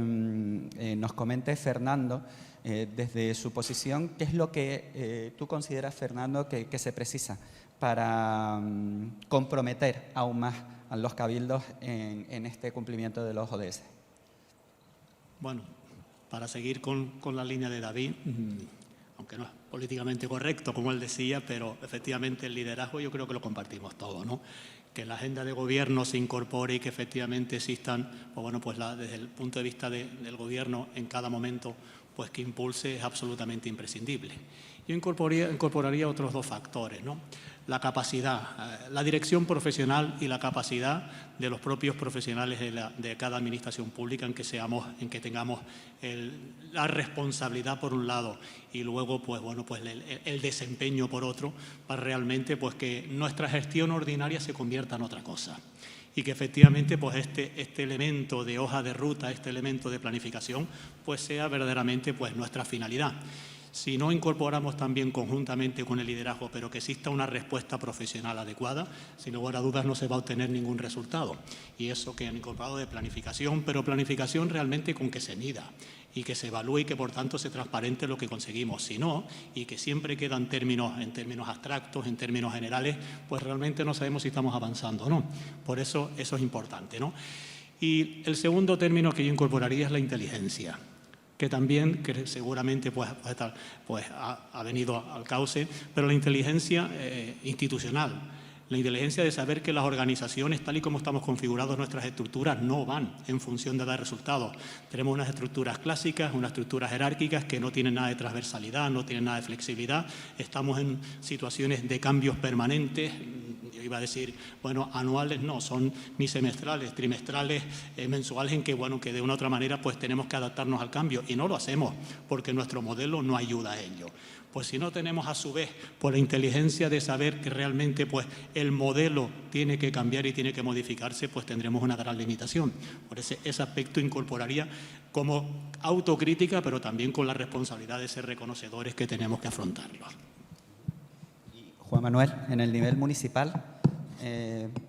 nos comente Fernando, desde su posición, qué es lo que tú consideras, Fernando, que se precisa para comprometer aún más a los cabildos en este cumplimiento de los ODS. Bueno, para seguir con la línea de David, aunque no es políticamente correcto, como él decía, pero efectivamente el liderazgo yo creo que lo compartimos todos, ¿no? Que la agenda de gobierno se incorpore y que efectivamente existan, pues bueno, pues desde el punto de vista del gobierno en cada momento, pues que impulse es absolutamente imprescindible. Yo incorporaría otros 2 factores, ¿no? La capacidad, la dirección profesional y la capacidad de los propios profesionales de cada administración pública en que tengamos la responsabilidad por un lado y luego pues bueno, pues el desempeño por otro, para realmente pues que nuestra gestión ordinaria se convierta en otra cosa y que efectivamente pues este elemento de hoja de ruta, este elemento de planificación pues sea verdaderamente pues nuestra finalidad. Si no incorporamos también conjuntamente con el liderazgo, pero que exista una respuesta profesional adecuada, sin lugar a dudas no se va a obtener ningún resultado. Y eso que han incorporado de planificación, pero planificación realmente con que se mida y que se evalúe y que por tanto se transparente lo que conseguimos. Si no, y que siempre queda en términos abstractos, en términos generales, pues realmente no sabemos si estamos avanzando o no. Por eso es importante, ¿no? Y el segundo término que yo incorporaría es la inteligencia. que también, que seguramente pues ha venido al cauce, pero la inteligencia institucional, la inteligencia de saber que las organizaciones, tal y como estamos configurados, nuestras estructuras no van en función de dar resultados. Tenemos unas estructuras clásicas, unas estructuras jerárquicas que no tienen nada de transversalidad, no tienen nada de flexibilidad. Estamos en situaciones de cambios permanentes. Yo iba a decir, bueno, anuales no, son ni semestrales, trimestrales, mensuales, en que, bueno, que de una u otra manera pues tenemos que adaptarnos al cambio, y no lo hacemos porque nuestro modelo no ayuda a ello. Pues si no tenemos a su vez por la inteligencia de saber que realmente pues el modelo tiene que cambiar y tiene que modificarse, pues tendremos una gran limitación. Por ese aspecto incorporaría como autocrítica, pero también con la responsabilidad de ser reconocedores que tenemos que afrontarlo. Juan Manuel, en el nivel municipal,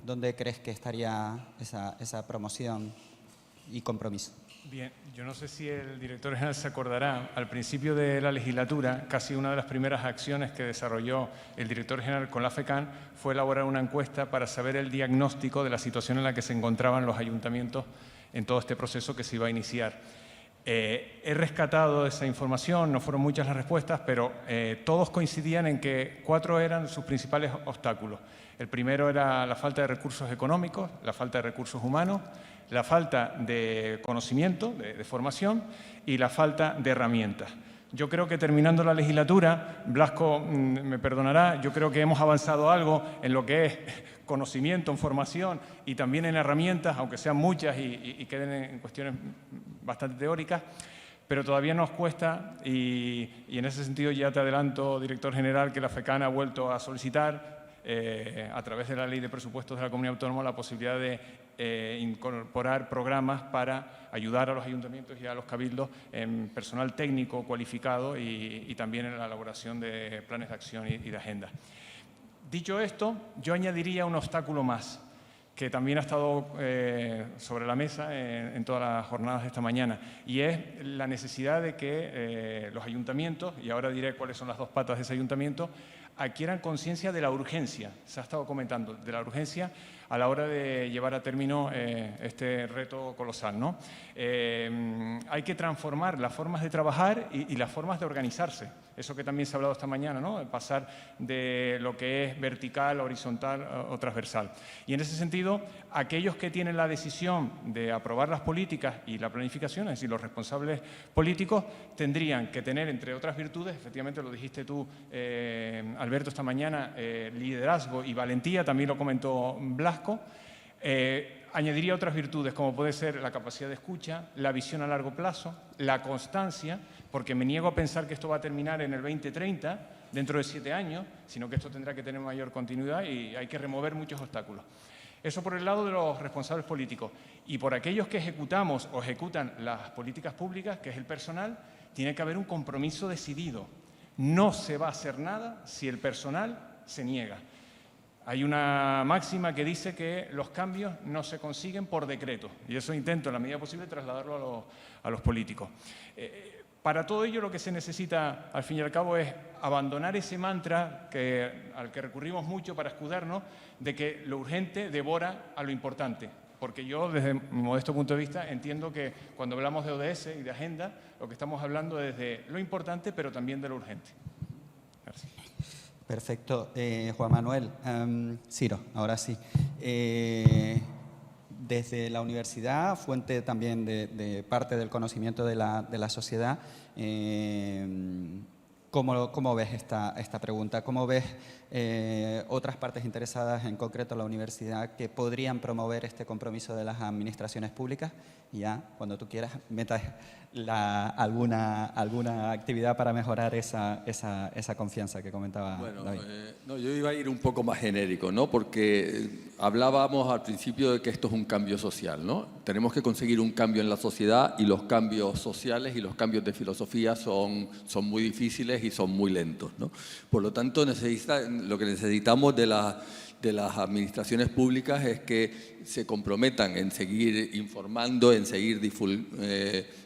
¿dónde crees que estaría esa promoción y compromiso? Bien, yo no sé si el director general se acordará, al principio de la legislatura, casi una de las primeras acciones que desarrolló el director general con la FECAN fue elaborar una encuesta para saber el diagnóstico de la situación en la que se encontraban los ayuntamientos en todo este proceso que se iba a iniciar. He rescatado esa información, no fueron muchas las respuestas, pero todos coincidían en que 4 eran sus principales obstáculos. El primero era la falta de recursos económicos, la falta de recursos humanos, la falta de conocimiento, de formación, y la falta de herramientas. Yo creo que terminando la legislatura, Blasco me perdonará, yo creo que hemos avanzado algo en lo que es conocimiento, en formación y también en herramientas, aunque sean muchas y queden en cuestiones bastante teóricas, pero todavía nos cuesta y en ese sentido ya te adelanto, director general, que la FECAN ha vuelto a solicitar a través de la Ley de Presupuestos de la Comunidad Autónoma la posibilidad de incorporar programas para ayudar a los ayuntamientos y a los cabildos en personal técnico cualificado y también en la elaboración de planes de acción y de agenda. Dicho esto, yo añadiría un obstáculo más, que también ha estado sobre la mesa en todas las jornadas de esta mañana, y es la necesidad de que los ayuntamientos, y ahora diré cuáles son las 2 patas de ese ayuntamiento, adquieran conciencia de la urgencia, se ha estado comentando, de la urgencia a la hora de llevar a término este reto colosal, ¿no? Hay que transformar las formas de trabajar y las formas de organizarse. Eso que también se ha hablado esta mañana, ¿no? Pasar de lo que es vertical, horizontal o transversal. Y en ese sentido, aquellos que tienen la decisión de aprobar las políticas y la planificación, es decir, los responsables políticos, tendrían que tener, entre otras virtudes, efectivamente lo dijiste tú, Alberto, esta mañana, liderazgo y valentía, también lo comentó Blasco. Añadiría otras virtudes, como puede ser la capacidad de escucha, la visión a largo plazo, la constancia, porque me niego a pensar que esto va a terminar en el 2030, dentro de 7 años, sino que esto tendrá que tener mayor continuidad y hay que remover muchos obstáculos. Eso por el lado de los responsables políticos. Y por aquellos que ejecutamos o ejecutan las políticas públicas, que es el personal, tiene que haber un compromiso decidido. No se va a hacer nada si el personal se niega. Hay una máxima que dice que los cambios no se consiguen por decreto, y eso intento en la medida posible trasladarlo a los políticos. Para todo ello lo que se necesita, al fin y al cabo, es abandonar ese mantra al que recurrimos mucho para escudarnos, de que lo urgente devora a lo importante. Porque yo, desde mi modesto punto de vista, entiendo que cuando hablamos de ODS y de agenda, lo que estamos hablando es de lo importante, pero también de lo urgente. Gracias. Perfecto. Juan Manuel, Ciro, ahora sí. Desde la universidad, fuente también de parte del conocimiento de la sociedad, ¿cómo ves esta pregunta? ¿Cómo ves otras partes interesadas, en concreto la universidad, que podrían promover este compromiso de las administraciones públicas? Y ya, cuando tú quieras, metas alguna actividad para mejorar esa confianza que comentaba David. No, yo iba a ir un poco más genérico, ¿no? Porque hablábamos al principio de que esto es un cambio social, ¿no? Tenemos que conseguir un cambio en la sociedad y los cambios sociales y los cambios de filosofía son muy difíciles y son muy lentos, ¿no? Por lo tanto, lo que necesitamos de las administraciones públicas es que se comprometan en seguir informando, en seguir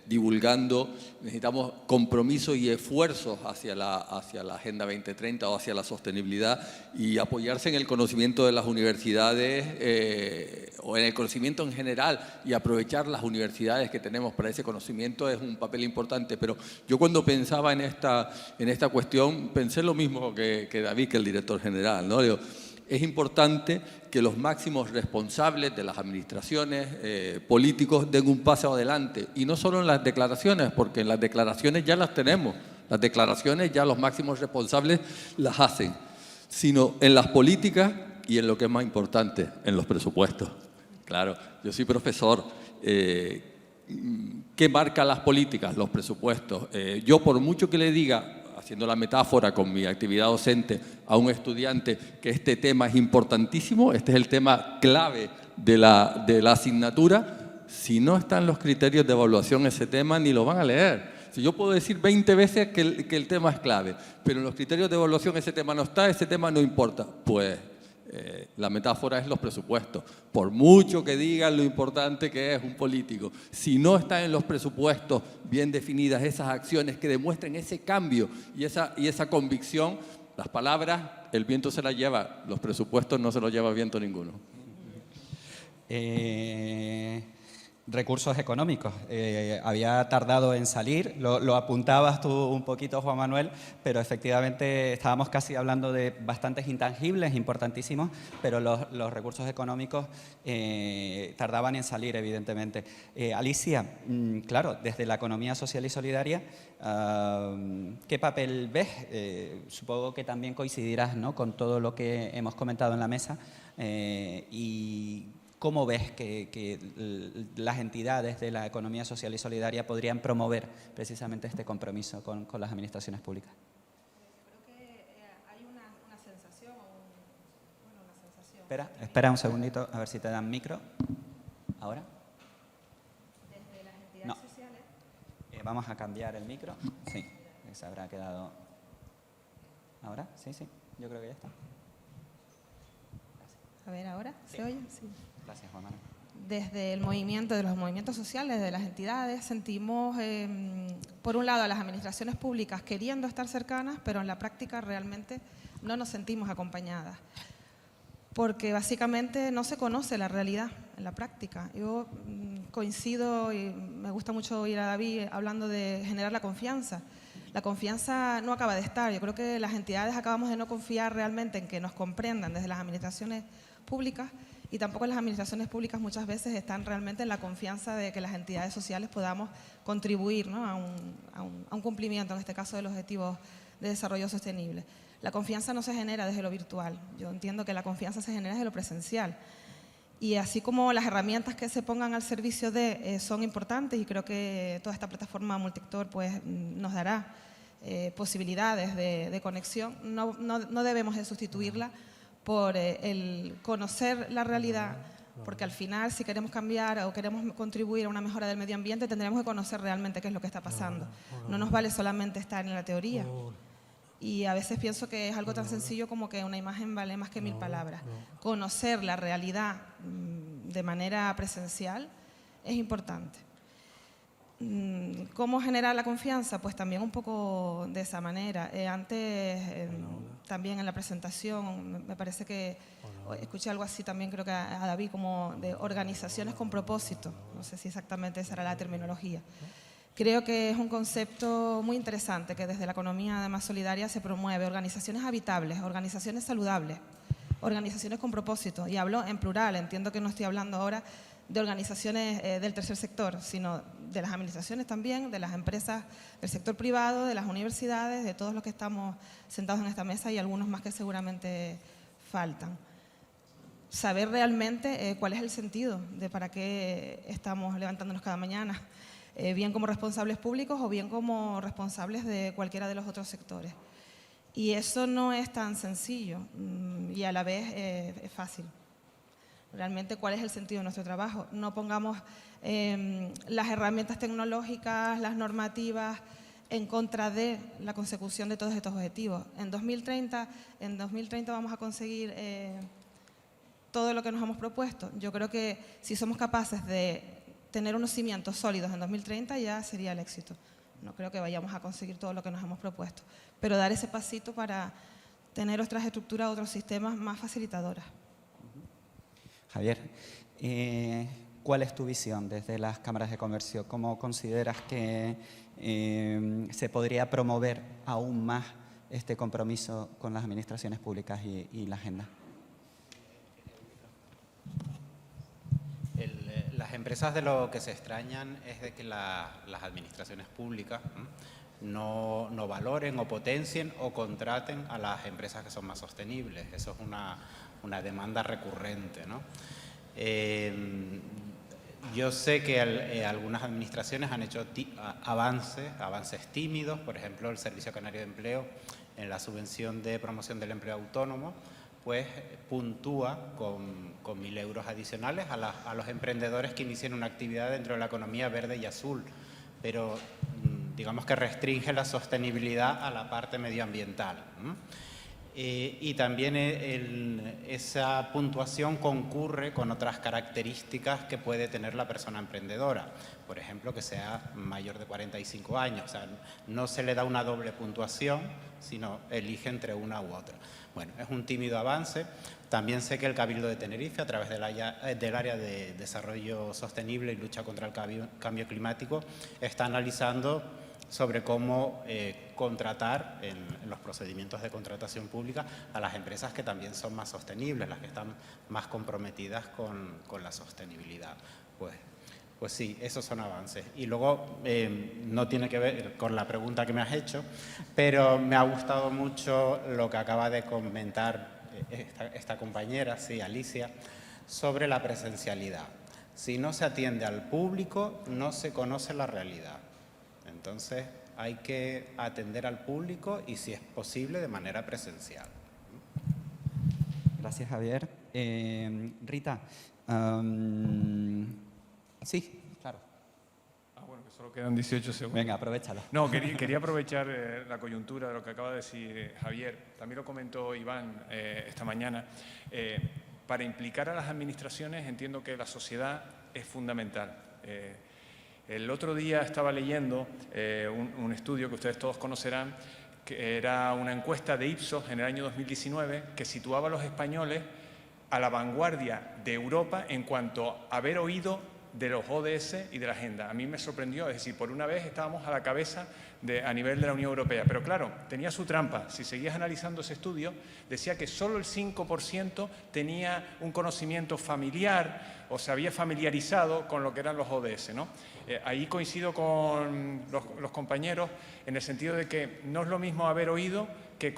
divulgando. Necesitamos compromiso y esfuerzos hacia la Agenda 2030 o hacia la sostenibilidad, y apoyarse en el conocimiento de las universidades o en el conocimiento en general, y aprovechar las universidades que tenemos para ese conocimiento es un papel importante. Pero yo cuando pensaba en esta cuestión, pensé lo mismo que David, que el director general, ¿no? Digo, es importante que los máximos responsables de las administraciones, políticos, den un paso adelante. Y no solo en las declaraciones, porque en las declaraciones ya las tenemos. Las declaraciones ya los máximos responsables las hacen, sino en las políticas y en lo que es más importante, en los presupuestos. Claro, yo soy profesor. ¿Qué marcan las políticas? Los presupuestos. Yo, por mucho que le diga, haciendo la metáfora con mi actividad docente, a un estudiante que este tema es importantísimo, este es el tema clave de la asignatura, si no están los criterios de evaluación ese tema, ni lo van a leer. Si yo puedo decir 20 veces que el tema es clave, pero en los criterios de evaluación ese tema no está, ese tema no importa, pues la metáfora es los presupuestos. Por mucho que digan lo importante que es un político, si no están en los presupuestos bien definidas esas acciones que demuestren ese cambio y esa convicción, las palabras, el viento se las lleva, los presupuestos no se los lleva viento ninguno. Recursos económicos. Había tardado en salir, lo apuntabas tú un poquito, Juan Manuel, pero efectivamente estábamos casi hablando de bastantes intangibles, importantísimos, pero los recursos económicos tardaban en salir, evidentemente. Alicia, claro, desde la economía social y solidaria, ¿qué papel ves? Supongo que también coincidirás, ¿no?, con todo lo que hemos comentado en la mesa y ¿cómo ves que las entidades de la economía social y solidaria podrían promover precisamente este compromiso con las administraciones públicas? Creo que hay una sensación, una sensación. Espera un segundito, a ver si te dan micro. ¿Ahora? Desde las entidades sociales. Vamos a cambiar el micro. Sí, se habrá quedado. ¿Ahora? Sí, yo creo que ya está. A ver, ¿ahora? ¿Se oye? Sí. Gracias, Juan Manuel. Desde el movimiento, de los movimientos sociales, de las entidades, sentimos, por un lado, a las administraciones públicas queriendo estar cercanas, pero en la práctica realmente no nos sentimos acompañadas. Porque básicamente no se conoce la realidad en la práctica. Yo coincido y me gusta mucho oír a David hablando de generar la confianza. La confianza no acaba de estar. Yo creo que las entidades acabamos de no confiar realmente en que nos comprendan desde las administraciones públicas, y tampoco las administraciones públicas muchas veces están realmente en la confianza de que las entidades sociales podamos contribuir, ¿no?, a un cumplimiento, en este caso, de los objetivos de desarrollo sostenible. La confianza no se genera desde lo virtual. Yo entiendo que la confianza se genera desde lo presencial. Y así como las herramientas que se pongan al servicio son importantes, y creo que toda esta plataforma multiactor pues, nos dará posibilidades de conexión, no debemos de sustituirla por el conocer la realidad, porque al final, si queremos cambiar o queremos contribuir a una mejora del medio ambiente, tendremos que conocer realmente qué es lo que está pasando. No nos vale solamente estar en la teoría. Y a veces pienso que es algo tan sencillo como que una imagen vale más que 1000 palabras. Conocer la realidad de manera presencial es importante. ¿Cómo generar la confianza? Pues también un poco de esa manera. Antes, también en la presentación, me parece que escuché algo así también, creo que a David, como de organizaciones con propósito. No sé si exactamente esa era la terminología. Creo que es un concepto muy interesante que desde la economía además solidaria se promueve. Organizaciones habitables, organizaciones saludables, organizaciones con propósito. Y hablo en plural, entiendo que no estoy hablando ahora de organizaciones del tercer sector, sino de las administraciones también, de las empresas del sector privado, de las universidades, de todos los que estamos sentados en esta mesa y algunos más que seguramente faltan. Saber realmente cuál es el sentido de para qué estamos levantándonos cada mañana, bien como responsables públicos o bien como responsables de cualquiera de los otros sectores. Y eso no es tan sencillo y a la vez es fácil. Realmente, ¿cuál es el sentido de nuestro trabajo? No pongamos las herramientas tecnológicas, las normativas en contra de la consecución de todos estos objetivos. En 2030 vamos a conseguir todo lo que nos hemos propuesto. Yo creo que si somos capaces de tener unos cimientos sólidos en 2030 ya sería el éxito. No creo que vayamos a conseguir todo lo que nos hemos propuesto, pero dar ese pasito para tener otras estructuras, otros sistemas más facilitadoras. Javier, ¿Cuál es tu visión desde las cámaras de comercio? ¿Cómo consideras que se podría promover aún más este compromiso con las administraciones públicas y la agenda? Las empresas de lo que se extrañan es de que las administraciones públicas no valoren o potencien o contraten a las empresas que son más sostenibles. Eso es una demanda recurrente, ¿no? Yo sé que algunas administraciones han hecho avances tímidos, por ejemplo, el Servicio Canario de Empleo, en la subvención de promoción del empleo autónomo, pues puntúa con 1.000 euros adicionales a los emprendedores que inicien una actividad dentro de la economía verde y azul, pero digamos que restringe la sostenibilidad a la parte medioambiental. Y también esa puntuación concurre con otras características que puede tener la persona emprendedora. Por ejemplo, que sea mayor de 45 años. O sea, no se le da una doble puntuación, sino elige entre una u otra. Bueno, es un tímido avance. También sé que el Cabildo de Tenerife, a través del área de desarrollo sostenible y lucha contra el cambio climático, está analizando sobre cómo contratar en los procedimientos de contratación pública a las empresas que también son más sostenibles, las que están más comprometidas con la sostenibilidad. Pues sí, esos son avances. Y luego, no tiene que ver con la pregunta que me has hecho, pero me ha gustado mucho lo que acaba de comentar esta compañera, sí, Alicia, sobre la presencialidad. Si no se atiende al público, no se conoce la realidad. Entonces, hay que atender al público y, si es posible, de manera presencial. Gracias, Javier. Rita, sí, claro. Bueno, que solo quedan 18 segundos. Venga, aprovéchalo. No, quería aprovechar la coyuntura de lo que acaba de decir Javier. También lo comentó Iván esta mañana. Para implicar a las administraciones, entiendo que la sociedad es fundamental. El otro día estaba leyendo un estudio que ustedes todos conocerán, que era una encuesta de Ipsos en el año 2019 que situaba a los españoles a la vanguardia de Europa en cuanto a haber oído de los ODS y de la agenda. A mí me sorprendió, es decir, por una vez estábamos a la cabeza a nivel de la Unión Europea. Pero claro, tenía su trampa. Si seguías analizando ese estudio, decía que solo el 5% tenía un conocimiento familiar o se había familiarizado con lo que eran los ODS, ¿no? Ahí coincido con los compañeros en el sentido de que no es lo mismo haber oído que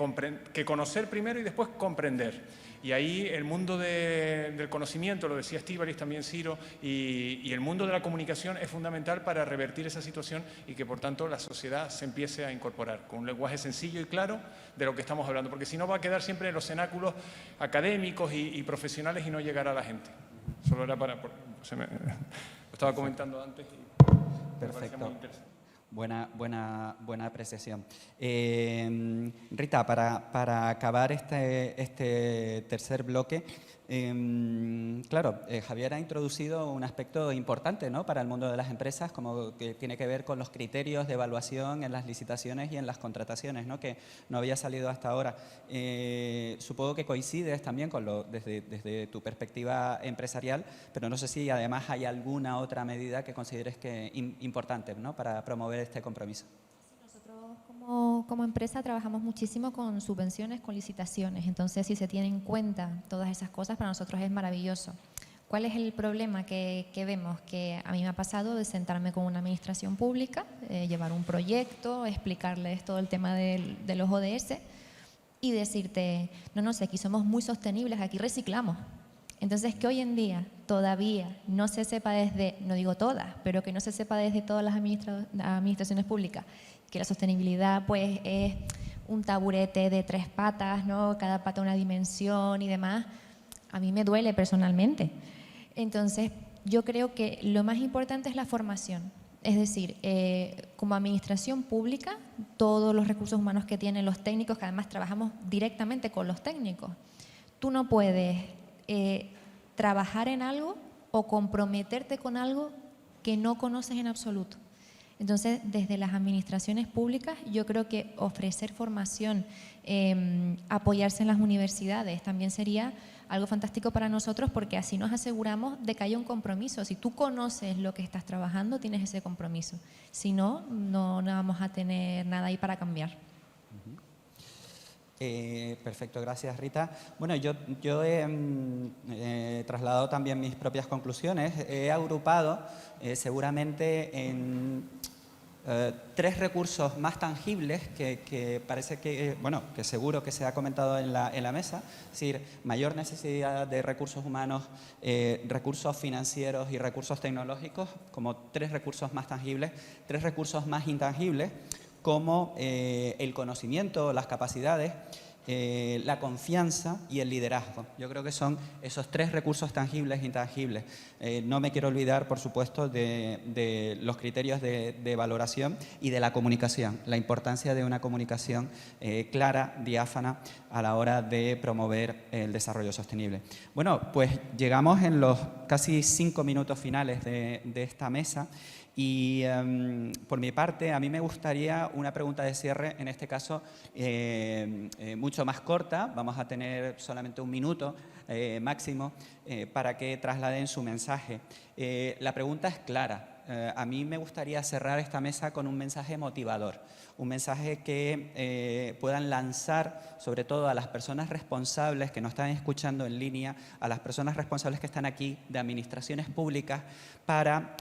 conocer primero y después comprender. Y ahí el mundo del conocimiento, lo decía Estíbaliz, también Ciro, y el mundo de la comunicación es fundamental para revertir esa situación y que, por tanto, la sociedad se empiece a incorporar con un lenguaje sencillo y claro de lo que estamos hablando, porque si no va a quedar siempre en los cenáculos académicos y profesionales y no llegará a la gente. Solo era lo estaba comentando antes y me parecía muy interesante. Buena apreciación. Rita, para acabar este tercer bloque, claro, Javier ha introducido un aspecto importante, ¿no?, para el mundo de las empresas, como que tiene que ver con los criterios de evaluación en las licitaciones y en las contrataciones, ¿no?, que no había salido hasta ahora. Supongo que coincides también con desde tu perspectiva empresarial, pero no sé si además hay alguna otra medida que consideres que importante, ¿no?, para promover este compromiso. Nosotros como empresa trabajamos muchísimo con subvenciones, con licitaciones, entonces si se tienen en cuenta todas esas cosas para nosotros es maravilloso. ¿Cuál es el problema que vemos? Que a mí me ha pasado de sentarme con una administración pública, llevar un proyecto, explicarles todo el tema de los ODS y decirte, no sé, aquí somos muy sostenibles, aquí reciclamos. Entonces, que hoy en día todavía no se sepa desde, no digo todas, pero que no se sepa desde todas las administraciones públicas que la sostenibilidad pues es un taburete de 3 patas, ¿no?, cada pata una dimensión y demás, a mí me duele personalmente. Entonces, yo creo que lo más importante es la formación. Es decir, como administración pública, todos los recursos humanos que tienen los técnicos, que además trabajamos directamente con los técnicos, tú no puedes trabajar en algo o comprometerte con algo que no conoces en absoluto. Entonces, desde las administraciones públicas, yo creo que ofrecer formación, apoyarse en las universidades, también sería algo fantástico para nosotros porque así nos aseguramos de que haya un compromiso. Si tú conoces lo que estás trabajando, tienes ese compromiso. Si no, no vamos a tener nada ahí para cambiar. Perfecto, gracias Rita. Bueno, yo he trasladado también mis propias conclusiones. He agrupado seguramente en 3 recursos más tangibles que parece que, bueno, que seguro que se ha comentado en la mesa. Es decir, mayor necesidad de recursos humanos, recursos financieros y recursos tecnológicos como 3 recursos más tangibles, 3 recursos más intangibles como el conocimiento, las capacidades, la confianza y el liderazgo. Yo creo que son esos 3 recursos tangibles e intangibles. No me quiero olvidar, por supuesto, de los criterios de valoración y de la comunicación, la importancia de una comunicación clara, diáfana, a la hora de promover el desarrollo sostenible. Bueno, pues llegamos en los casi 5 minutos finales de esta mesa. Y por mi parte, a mí me gustaría una pregunta de cierre, en este caso mucho más corta. Vamos a tener solamente 1 minuto máximo para que trasladen su mensaje. La pregunta es clara. A mí me gustaría cerrar esta mesa con un mensaje motivador, un mensaje que puedan lanzar sobre todo a las personas responsables que nos están escuchando en línea, a las personas responsables que están aquí de administraciones públicas, para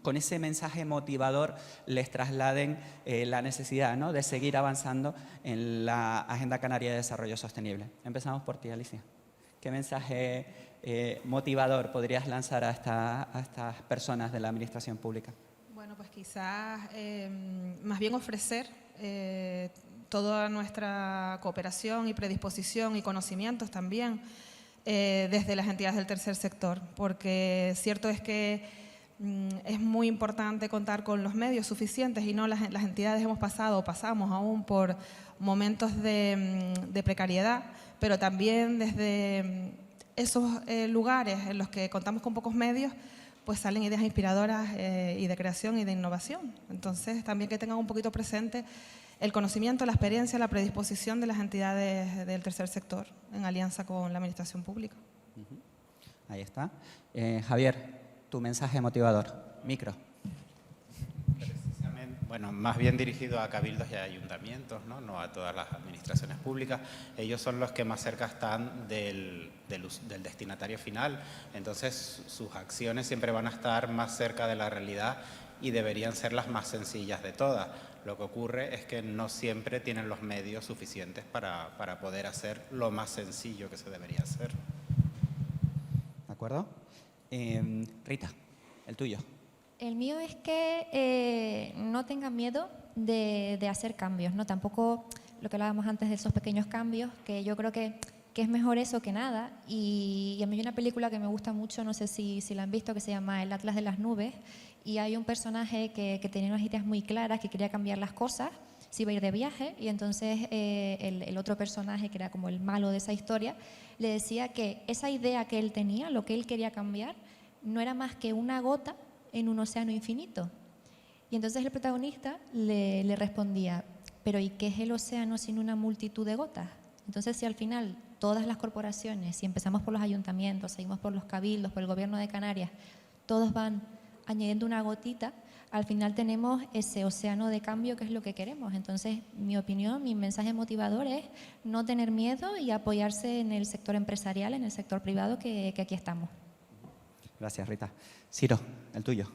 con ese mensaje motivador les trasladen la necesidad, ¿no?, de seguir avanzando en la Agenda Canaria de Desarrollo Sostenible. Empezamos por ti, Alicia. ¿Qué mensaje motivador podrías lanzar a estas personas de la administración pública? Bueno, pues quizás más bien ofrecer toda nuestra cooperación y predisposición y conocimientos también desde las entidades del tercer sector, porque cierto es que es muy importante contar con los medios suficientes y no las entidades hemos pasado o pasamos aún por momentos de precariedad, pero también desde esos lugares en los que contamos con pocos medios, pues salen ideas inspiradoras y de creación y de innovación. Entonces, también que tengan un poquito presente el conocimiento, la experiencia, la predisposición de las entidades del tercer sector en alianza con la administración pública. Ahí está. Javier, tu mensaje motivador. Micro. Bueno, más bien dirigido a cabildos y a ayuntamientos, no a todas las administraciones públicas. Ellos son los que más cerca están del destinatario final, entonces sus acciones siempre van a estar más cerca de la realidad y deberían ser las más sencillas de todas. Lo que ocurre es que no siempre tienen los medios suficientes para poder hacer lo más sencillo que se debería hacer. ¿De acuerdo? Rita, el tuyo. El mío es que no tengan miedo de hacer cambios, ¿no? Tampoco lo que hablábamos antes de esos pequeños cambios, que yo creo que es mejor eso que nada. Y a mí hay una película que me gusta mucho, no sé si la han visto, que se llama El Atlas de las Nubes, y hay un personaje que tenía unas ideas muy claras, que quería cambiar las cosas, se iba a ir de viaje, y entonces el otro personaje, que era como el malo de esa historia, le decía que esa idea que él tenía, lo que él quería cambiar, no era más que una gota en un océano infinito. Y entonces el protagonista le respondía, pero ¿y qué es el océano sin una multitud de gotas? Entonces, si al final todas las corporaciones, si empezamos por los ayuntamientos, seguimos por los cabildos, por el gobierno de Canarias, todos van añadiendo una gotita, al final tenemos ese océano de cambio que es lo que queremos. Entonces, mi opinión, mi mensaje motivador es no tener miedo y apoyarse en el sector empresarial, en el sector privado, que aquí estamos. Gracias, Rita. Ciro, el tuyo.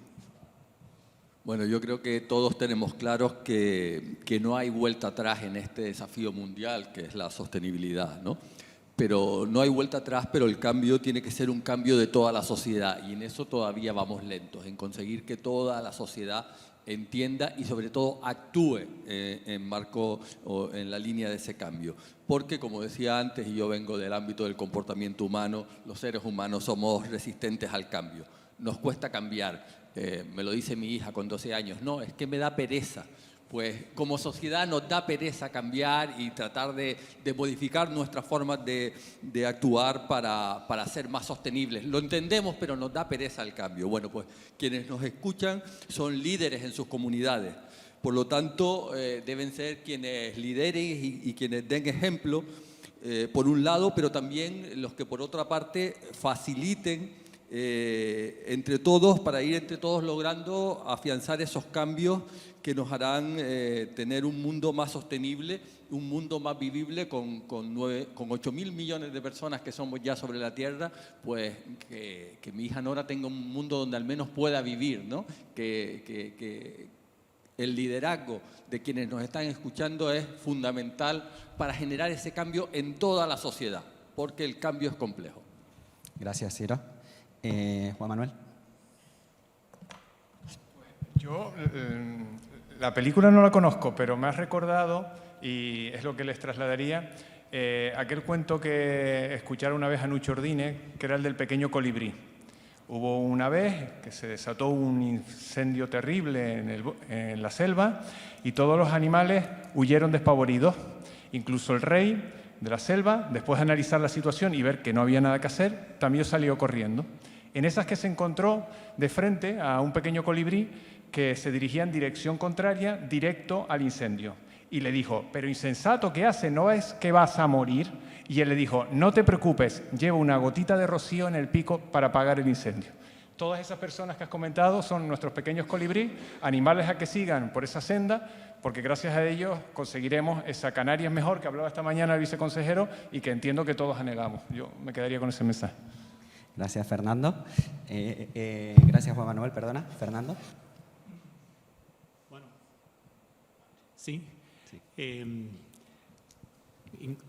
Bueno, yo creo que todos tenemos claros que no hay vuelta atrás en este desafío mundial que es la sostenibilidad, ¿no? Pero no hay vuelta atrás, pero el cambio tiene que ser un cambio de toda la sociedad y en eso todavía vamos lentos, en conseguir que toda la sociedad entienda y sobre todo actúe en marco o en la línea de ese cambio. Porque, como decía antes, y yo vengo del ámbito del comportamiento humano, los seres humanos somos resistentes al cambio. Nos cuesta cambiar. Me lo dice mi hija con 12 años. No, es que me da pereza. Pues como sociedad nos da pereza cambiar y tratar de modificar nuestras formas de actuar para ser más sostenibles. Lo entendemos, pero nos da pereza el cambio. Bueno, pues quienes nos escuchan son líderes en sus comunidades. Por lo tanto, deben ser quienes lideren y quienes den ejemplo por un lado, pero también los que por otra parte faciliten entre todos, para ir entre todos logrando afianzar esos cambios que nos harán tener un mundo más sostenible, un mundo más vivible con 8.000 millones de personas que somos ya sobre la Tierra, pues que mi hija Nora tenga un mundo donde al menos pueda vivir, ¿no? Que el liderazgo de quienes nos están escuchando es fundamental para generar ese cambio en toda la sociedad, porque el cambio es complejo. Gracias, Ciro. Juan Manuel. Yo la película no la conozco, pero me has recordado, y es lo que les trasladaría, aquel cuento que escucharon una vez a Nuccio Ordine, que era el del pequeño colibrí. Hubo una vez que se desató un incendio terrible en la selva y todos los animales huyeron despavoridos. Incluso el rey de la selva, después de analizar la situación y ver que no había nada que hacer, también salió corriendo. En esas que se encontró de frente a un pequeño colibrí que se dirigía en dirección contraria, directo al incendio. Y le dijo, pero insensato, ¿qué haces? ¿No es que vas a morir? Y él le dijo, no te preocupes, llevo una gotita de rocío en el pico para apagar el incendio. Todas esas personas que has comentado son nuestros pequeños colibrí, animales a que sigan por esa senda, porque gracias a ellos conseguiremos esa Canarias mejor que hablaba esta mañana el viceconsejero y que entiendo que todos anhelamos. Yo me quedaría con ese mensaje. Gracias, Fernando. Gracias, Juan Manuel. Perdona, Fernando. Bueno, sí.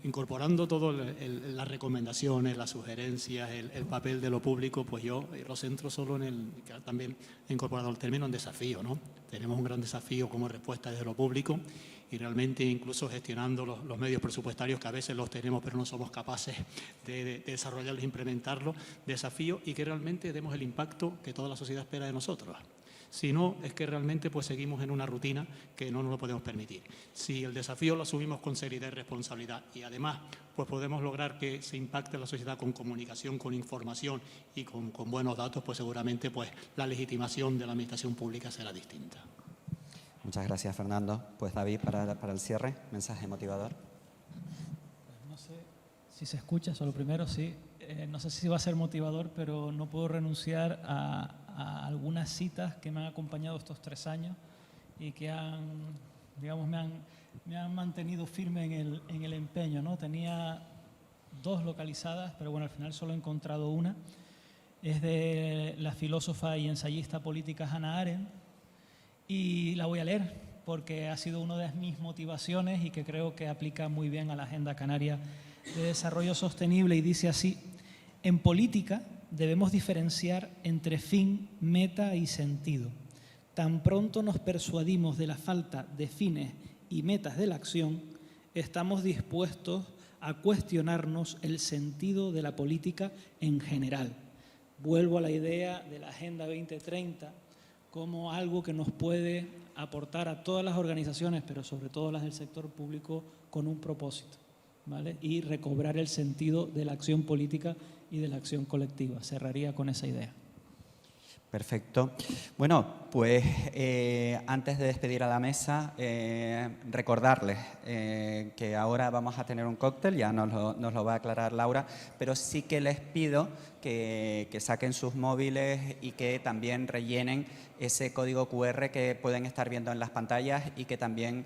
Incorporando todas las recomendaciones, las sugerencias, el papel de lo público, pues yo lo centro solo en que también he incorporado el término en desafío, ¿no? Tenemos un gran desafío como respuesta desde lo público y realmente incluso gestionando los medios presupuestarios que a veces los tenemos pero no somos capaces de desarrollarlos e implementarlos, desafío y que realmente demos el impacto que toda la sociedad espera de nosotros. Si no, es que realmente pues seguimos en una rutina que no nos lo podemos permitir. Si el desafío lo asumimos con seriedad y responsabilidad y además pues podemos lograr que se impacte la sociedad con comunicación, con información y con buenos datos, pues seguramente pues la legitimación de la administración pública será distinta. Muchas gracias, Fernando. Pues David, para el cierre, mensaje motivador. No sé si se escucha, solo primero sí. No sé si va a ser motivador, pero no puedo renunciar a algunas citas que me han acompañado estos 3 años y que me han mantenido firme en el empeño, ¿no? Tenía 2 localizadas, pero bueno, al final solo he encontrado una. Es de la filósofa y ensayista política Hannah Arendt y la voy a leer porque ha sido una de mis motivaciones y que creo que aplica muy bien a la Agenda Canaria de Desarrollo Sostenible y dice así: en política debemos diferenciar entre fin, meta y sentido. Tan pronto nos persuadimos de la falta de fines y metas de la acción, estamos dispuestos a cuestionarnos el sentido de la política en general. Vuelvo a la idea de la Agenda 2030 como algo que nos puede aportar a todas las organizaciones, pero sobre todo las del sector público, con un propósito, ¿vale? Y recobrar el sentido de la acción política y de la acción colectiva. Cerraría con esa idea. Perfecto. Bueno, pues antes de despedir a la mesa, recordarles que ahora vamos a tener un cóctel, ya nos lo va a aclarar Laura, pero sí que les pido que saquen sus móviles y que también rellenen ese código QR que pueden estar viendo en las pantallas y que también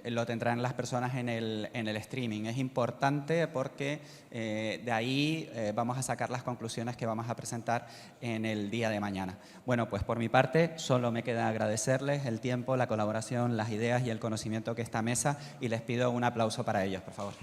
lo tendrán las personas en el streaming. Es importante porque de ahí vamos a sacar las conclusiones que vamos a presentar en el día de mañana. Bueno, pues por mi parte solo me queda agradecerles el tiempo, la colaboración, las ideas y el conocimiento que esta mesa y les pido un aplauso para ellos, por favor.